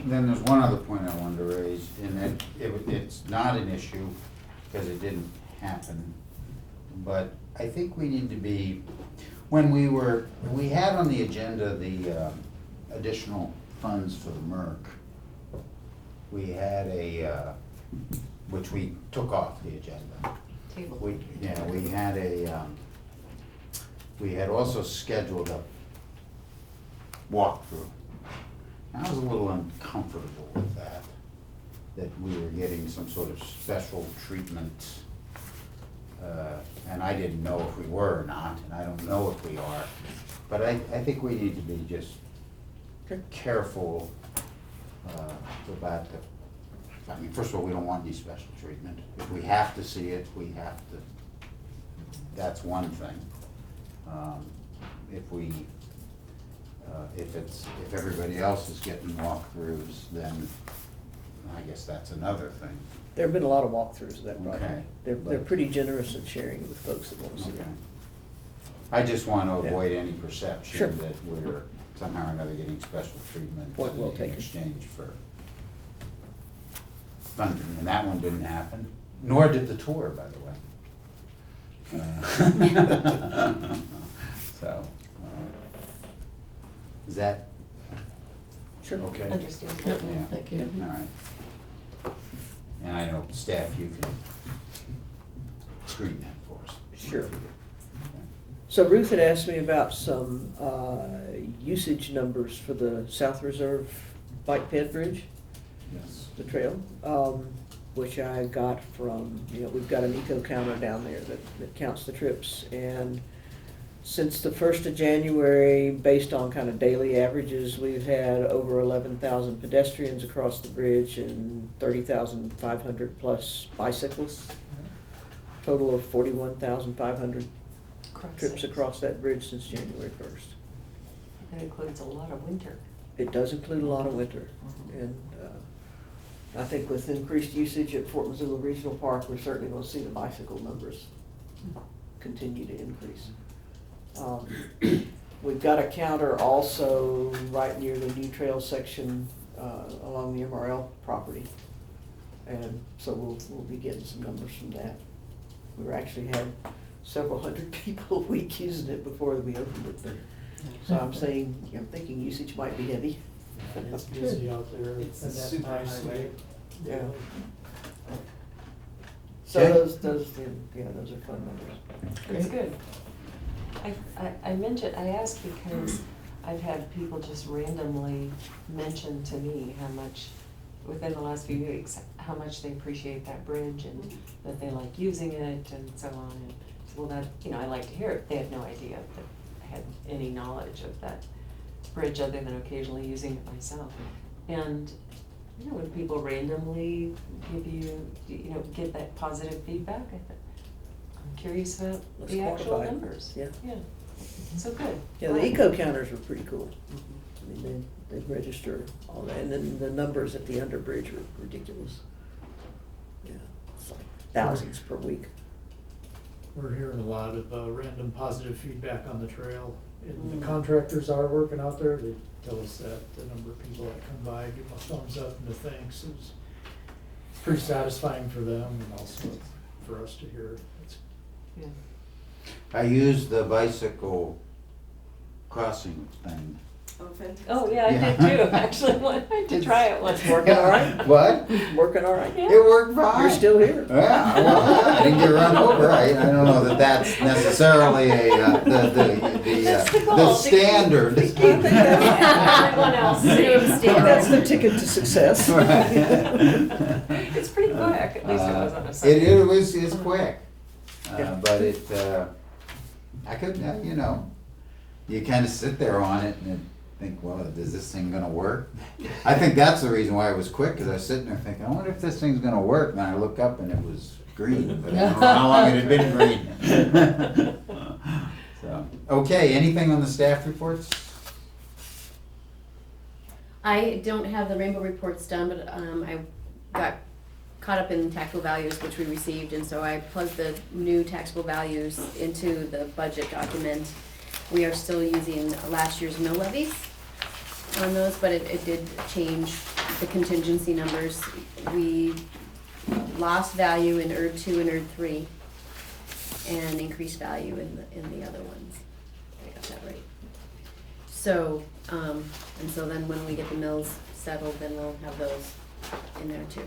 then there's one other point I wanted to raise, and that it's not an issue because it didn't happen. But I think we need to be, when we had on the agenda the additional funds for the MERC, we had which we took off the agenda. We had also scheduled a walkthrough. I was a little uncomfortable with that we were getting some sort of special treatment. And I didn't know if we were or not, and I don't know if we are. But I think we need to be just careful about I mean, first of all, we don't want any special treatment. If we have to see it, we have to, that's one thing. If everybody else is getting walkthroughs, then I guess that's another thing. There have been a lot of walkthroughs of that project. Okay. They're pretty generous at sharing with folks that want to see Okay. it. I just want to Yeah. avoid any perception Sure. that we're somehow or another getting special treatment Point well in taken. exchange for funding, and that one didn't happen, nor did the tour, by the way. So, is that Sure. okay? Understand. Yeah. Thank you. All right. And I know, staff, you can screen that for us. Sure. Okay. So Ruth had asked me about some usage numbers for the South Reserve Bike Ped Bridge, Yes. the trail, which I got from, we've got an eco counter down there that counts the trips. And since the 1st of January, based on kind of daily averages, we've had over 11,000 pedestrians across the bridge and 30,500 plus bicyclists. Total of 41,500 trips across that bridge since January 1st. That includes a lot of winter. It does include a lot of winter. And I think with increased usage at Fort Missoula Regional Park, we're certainly going to see the bicycle numbers continue to increase. We've got a counter also right near the new trail section along the MRL property. And so we'll be getting some numbers from that. We actually had several hundred people a week using it before we opened it. So I'm thinking usage might be heavy. And it's busy out there. It's and a that super nice highway. Yeah. So Okay. those are fun numbers. It's good. I asked because I've had people just randomly mention to me how much, within the last few weeks, how much they appreciate that bridge and that they like using it and so on. And so, well, that, I like to hear it. They had no idea that I had any knowledge of that bridge other than occasionally using it myself. And, when people randomly give you, get that positive feedback, I'm curious about Let's the actual quantify it. numbers. Yeah. Yeah, so good. Yeah, the Glad. eco counters were pretty cool. I mean, they register all that, and then the numbers at the underbridge are ridiculous. Yeah, it's like thousands per week. We're hearing a lot of random positive feedback on the trail. And the contractors are working out there. They tell us that the number of people that come by give them a thumbs up and a thanks is pretty satisfying for them and also for us to hear. It's Yeah. I used the bicycle crossing thing. Oh, fantastic. Oh, yeah, I Yeah. did too, actually, wanted to try it once. It's working all right? What? Working all right? It worked fine. You're still here. Yeah, well, I didn't get run over. I don't know that that's necessarily That's the the goal. standard. Everyone else. That's the ticket to success. It's pretty quick, at least it was on a Sunday. It's quick. Yeah. But I couldn't, you know, you kind of sit there on it and think, well, is this thing gonna work? I think that's the reason why it was quick, because I was sitting there thinking, I wonder if this thing's gonna work. And I look up and it was green, but I don't know how long it had been green. So, okay, anything on the staff reports? I don't have the rainbow reports done, but I got caught up in taxable values, which we received, and so I plugged the new taxable values into the budget document. We are still using last year's mill levies on those, but it did change the contingency numbers. We lost value in ERD 2 and ERD 3 and increased value in the other ones. I got that right. So, and so then when we get the mills settled, then we'll have those in there too.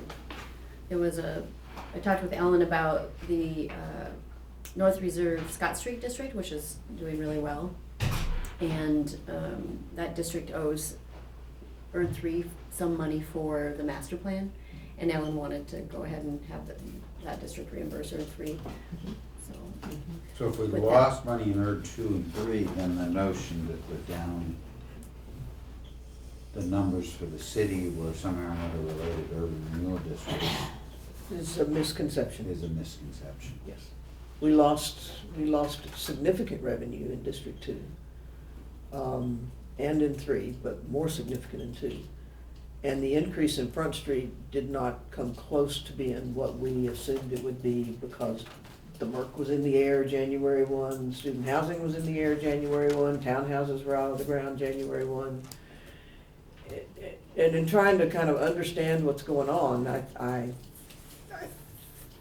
I talked with Ellen about the North Reserve Scott Street District, which is doing really well. And that district owes ERD 3 some money for the master plan. And Ellen wanted to go ahead and have that district reimburse ERD 3. So, So if we With lost money in ERD 2 and 3, then the notion that the numbers for the city were somehow or another related to urban renewal districts It's a misconception. is a misconception. Yes. We lost significant revenue in District 2, and in 3, but more significant in 2. And the increase in Front Street did not come close to being what we assumed it would be, because the MERC was in the air January 1, student housing was in the air January 1, townhouses were out of the ground January 1. And in trying to kind of understand what's going on, I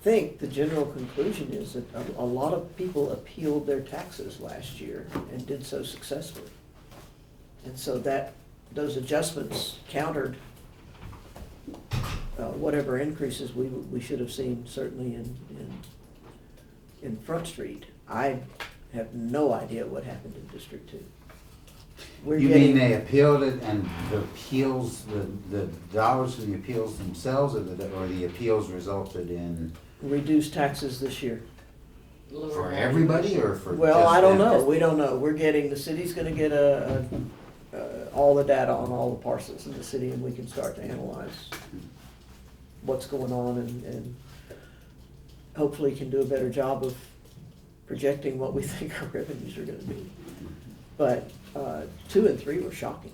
think the general conclusion is that a lot of people appealed their taxes last year and did so successfully. And so those adjustments countered whatever increases we should have seen, certainly in Front Street. I have no idea what happened in District 2. You mean they appealed it and the appeals, the dollars from the appeals themselves, or the appeals resulted in? Reduced taxes this year. For everybody or for Well, just I don't them? know, we don't know. The city's gonna get all the data on all the parcels in the city, and we can start to analyze what's going on and hopefully can do a better job of projecting what we think our revenues are gonna be. But 2 and 3 were shocking.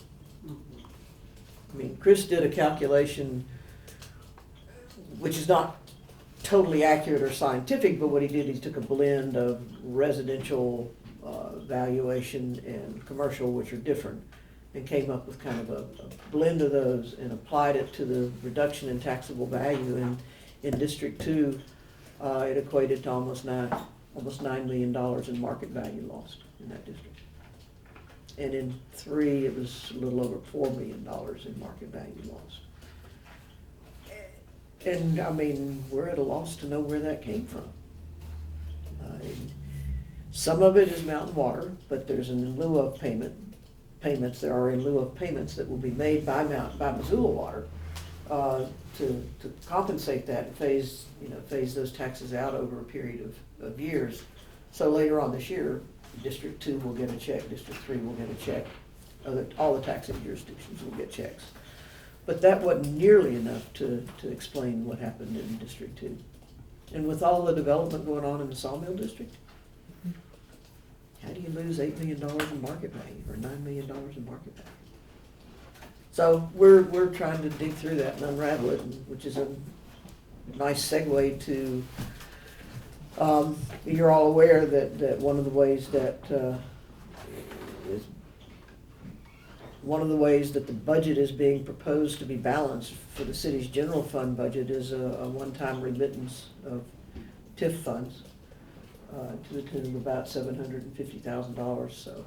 I mean, Chris did a calculation, which is not totally accurate or scientific, but what he did, he took a blend of residential valuation and commercial, which are different, and came up with kind of a blend of those and applied it to the reduction in taxable value. And in District 2, it equated to almost $9 million in market value lost in that district. And in 3, it was a little over $4 million in market value lost. And I mean, we're at a loss to know where that came from. Some of it is Mountain Water, but there's an in lieu of payments. There are in lieu of payments that will be made by Missoula Water to compensate that and phase those taxes out over a period of years. So later on this year, District 2 will get a check, District 3 will get a check, all the taxing jurisdictions will get checks. But that wasn't nearly enough to explain what happened in District 2. And with all the development going on in the Sawmill District, how do you lose $8 million in market value or $9 million in market value? So we're trying to dig through that and unravel it, which is a nice segue to, you're all aware that one of the ways that the budget is being proposed to be balanced for the city's general fund budget is a one-time remittance of TIF funds to the tune of about $750,000, so.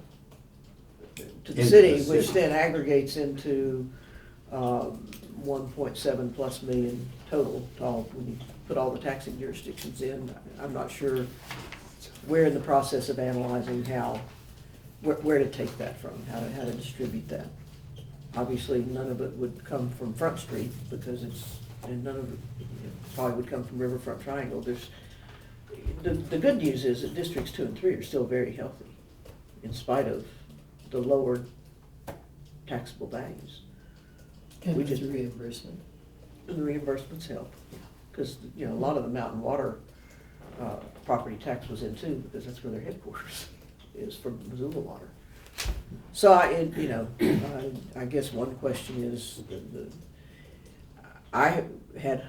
To the Into city, the which city. then aggregates into 1.7 plus million total, when you put all the taxing jurisdictions in. I'm not sure, we're in the process of analyzing where to take that from, how to distribute that. Obviously, none of it would come from Front Street, because and none of it probably would come from Riverfront Triangle. The good news is that districts 2 and 3 are still very healthy, in spite of the lower taxable values. And We with just- reimbursement. And the reimbursements help, because, a lot of the Mountain Water property tax was in too, because that's where their headquarters is, for Missoula Water. So I guess one question is, I had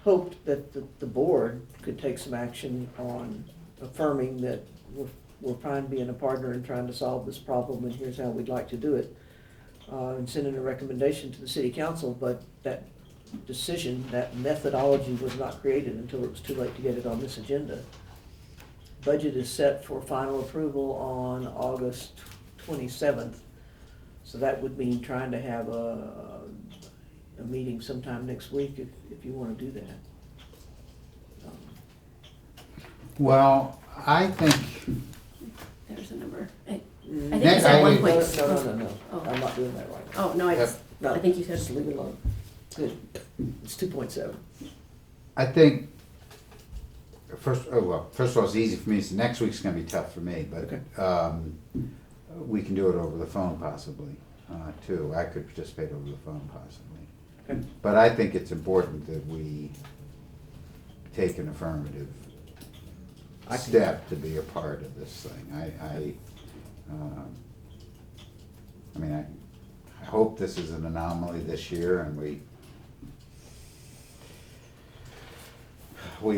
hoped that the board could take some action on affirming that we're fine being a partner and trying to solve this problem, and here's how we'd like to do it, and sending a recommendation to the city council, but that decision, that methodology was not created until it was too late to get it on this agenda. Budget is set for final approval on August 27th, so that would mean trying to have a meeting sometime next week if you want to do that. Well, I think, There's a number. I think you Next, said I- 1.6. No, Oh. I'm not doing that right now. Oh, no, I No, think you said. just leave it alone. It's 2.7. I think, first of all, it's easy for me, so next week's gonna be tough for me, Okay. but, we can do it over the phone possibly, too. I could participate over the phone possibly. Okay. But I think it's important that we take an affirmative I can- step to be a part of this thing. I hope this is an anomaly this year and we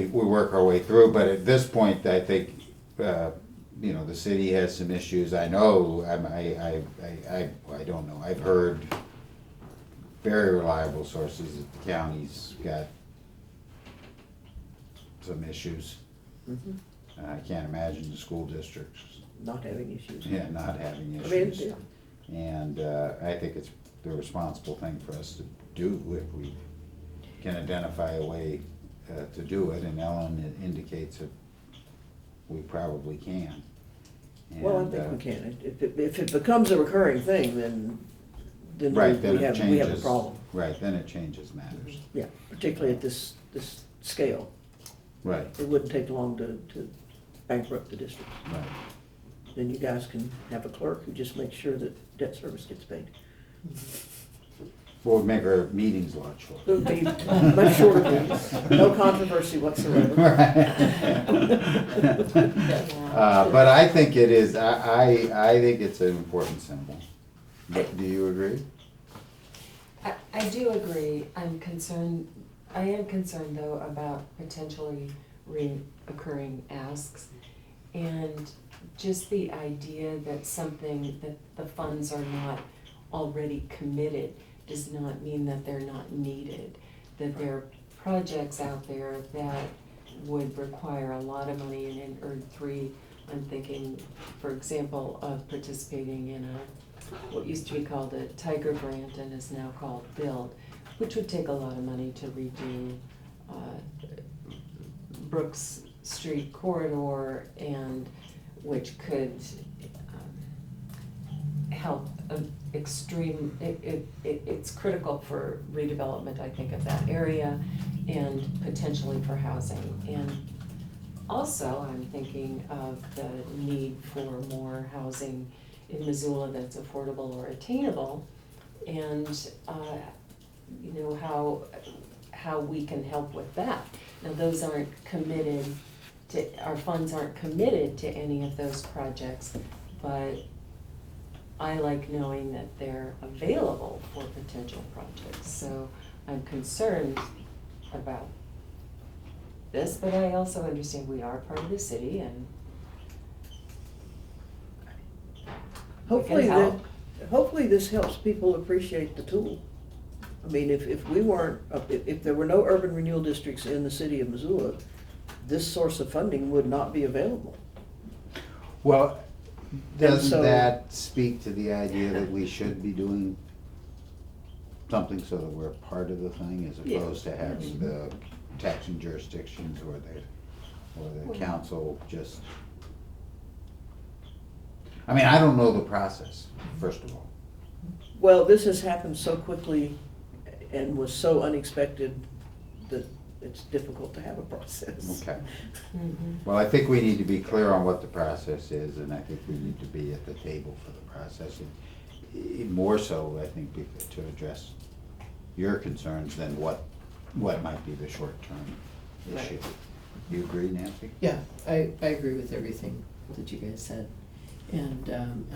work our way through, but at this point, I think, the city has some issues. I know, I don't know, I've heard very reliable sources that the county's got some issues. Mhm. I can't imagine the school districts, Not having issues. not having I mean, issues. And I think it's the responsible thing for us to do if we can identify a way to do it, and Ellen indicates that we probably can. Well, I And, think we can. If it becomes a recurring thing, then Right, then we it have a changes. problem. Right, then it changes matters. Yeah, particularly at this scale. Right, It wouldn't take long to bankrupt the district. right. Then you guys can have a clerk who just makes sure that debt service gets paid. Well, it'd make our meetings a lot It shorter. would be much shorter meetings, no controversy whatsoever. But I think it is, I think it's an important symbol. Do you agree? I do agree. I am concerned though about potentially reoccurring asks. And just the idea that the funds are not already committed does not mean that they're not needed. That there are projects out there that would require a lot of money, and in ERD 3, I'm thinking, for example, of participating in what used to be called a Tiger Grant and is now called Build, which would take a lot of money to redo Brooks Street corridor, and which could help it's critical for redevelopment, I think, of that area, and potentially for housing. And also, I'm thinking of the need for more housing in Missoula that's affordable or attainable, and how we can help with that. Now, those aren't committed to, our funds aren't committed to any of those projects, but I like knowing that they're available for potential projects. So I'm concerned about this, but I also understand we are part of the city, and Hopefully, help. hopefully this helps people appreciate the tool. I mean, if we weren't, if there were no urban renewal districts in the city of Missoula, this source of funding would not be available. Well, doesn't so- that speak to the idea that we should be doing something so that we're part of the thing as Yeah. opposed to having the taxing jurisdictions or the council just? I mean, I don't know the process, first of all. Well, this has happened so quickly and was so unexpected that it's difficult to have a process. Okay. Mhm. Well, I think we need to be clear on what the process is, and I think we need to be at the table for the process. And more so, I think, to address your concerns than what might be the short-term issue. You agree, Nancy? Yeah, I agree with everything that you guys said. And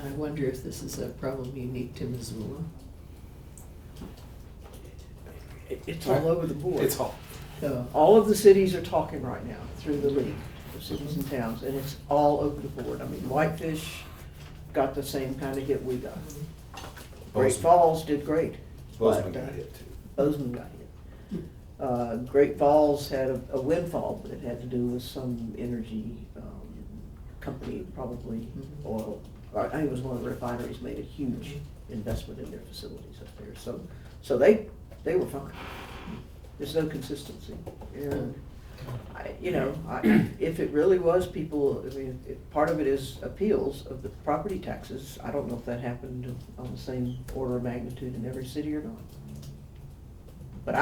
I wonder if this is a problem unique to Missoula. It's all over the board. It's all, So, All of the cities are talking right now through the league, the cities and towns, and it's all over the board. I mean, Whitefish got the same kind of hit we got. Great Bozeman. Falls did great. Bozeman but, got hit too. Bozeman got hit. Great Falls had a windfall, but it had to do with some energy company, probably oil. I think it was one of the refineries made a huge investment in their facilities up there. So they were fine. There's no consistency. And if it really was people, I mean, part of it is appeals of the property taxes. I don't know if that happened on the same order of magnitude in every city or not. But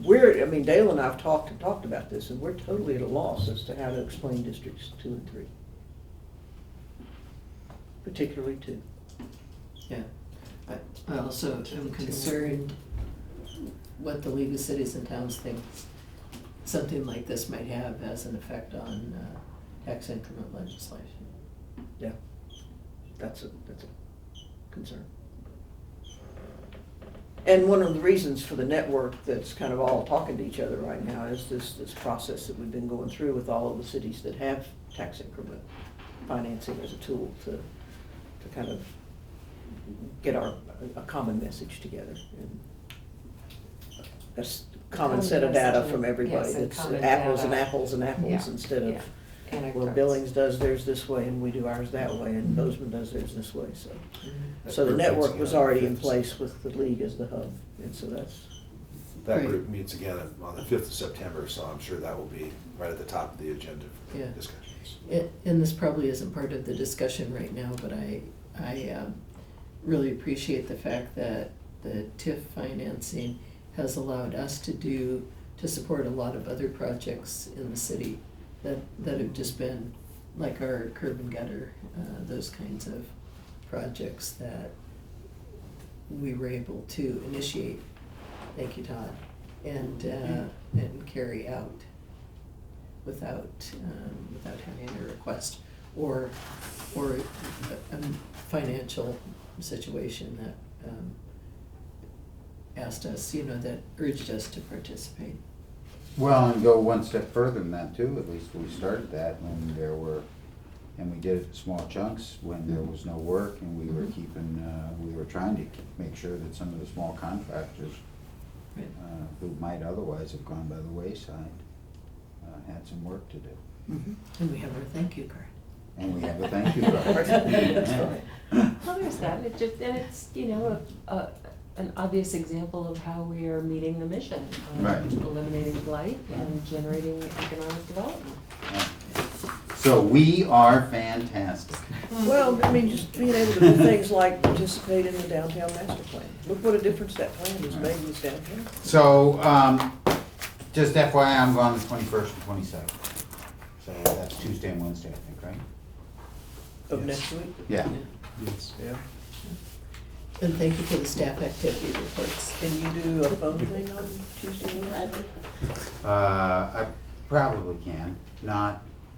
Dale and I have talked about this, and we're totally at a loss as to how to explain districts 2 and 3. Particularly 2. yeah. I also am concerned what the League of Cities and Towns thinks something like this might have as an effect on tax increment legislation. Yeah, that's a concern. And one of the reasons for the network that's kind of all talking to each other right now is this process that we've been going through with all of the cities that have tax increment financing as a tool to kind of get a common message together. And a common set of data from everybody. Yes, and That's common apples and data. apples and apples Yeah, instead of, yeah. Anecdotes. well, Billings does theirs this way and we do ours that way and Bozeman does theirs this way, so. So the network was already in place with the league as the hub, and so that's, That Great. group meets again on the 5th of September, so I'm sure that will be right at the top of the agenda for Yeah. discussions. And this probably isn't part of the discussion right now, but I really appreciate the fact that the TIF financing has allowed us to support a lot of other projects in the city that have just been like our curb and gutter, those kinds of projects that we were able to initiate, thank you, Todd, and carry out without having a request or a financial situation that asked us, that urged us to participate. Well, and go one step further than that too, at least we started that when there were, and we did it in small chunks when there was no work and we were we were trying to make sure that some of the small contractors Right. who might otherwise have gone by the wayside had some work to do. And we have our thank you card. And we have a thank you card. That's right. Well, there's that, it's, an obvious example of how we are meeting the mission. of Right. Eliminating blight and generating economic development. So we are fantastic. Well, just being able to do things like participate in the downtown master plan. Look what a difference that plan has made in this downtown. So, just FYI, I'm gone the 21st and 27th. So that's Tuesday and Wednesday, I think, right? Of Yes. next week. Yeah. Yes. Yeah. And thank you for the staff activity reports. Can you do a phone thing on Tuesday and Wednesday? I probably can,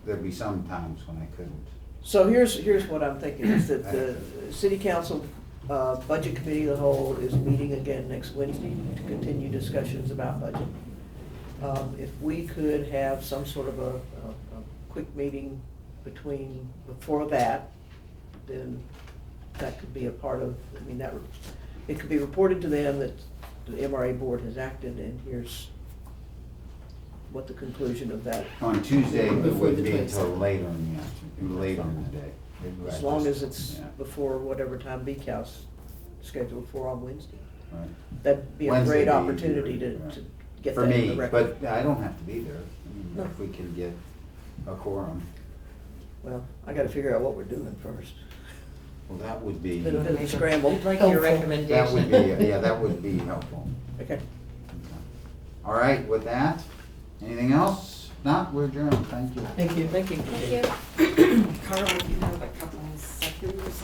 there'll be some times when I couldn't. So here's what I'm thinking, is that the city council, budget committee of the whole is meeting again next Wednesday to continue discussions about budget. If we could have some sort of a quick meeting before that, then that could be a part of, it could be reported to them that the MRA board has acted and here's what the conclusion of that, On Tuesday, it Before wouldn't the be until 22nd. later in the afternoon, later in the day. as long as it's Yeah, before whatever time BCAS scheduled for on Wednesday. right. That'd be a Wednesday great be opportunity easier, to right. get For that in me, the record. but I don't have to be there, I mean, No. if we can get a quorum. Well, I gotta figure out what we're doing first. Well, that would be, Bit of a scramble. We'd like your Helpful. that would recommendation. be, yeah, that would be helpful. Okay. All right, with that, anything else? Not, we're adjourned, thank you. Thank you. Thank you. Thank you. Carl, if you have a couple seconds.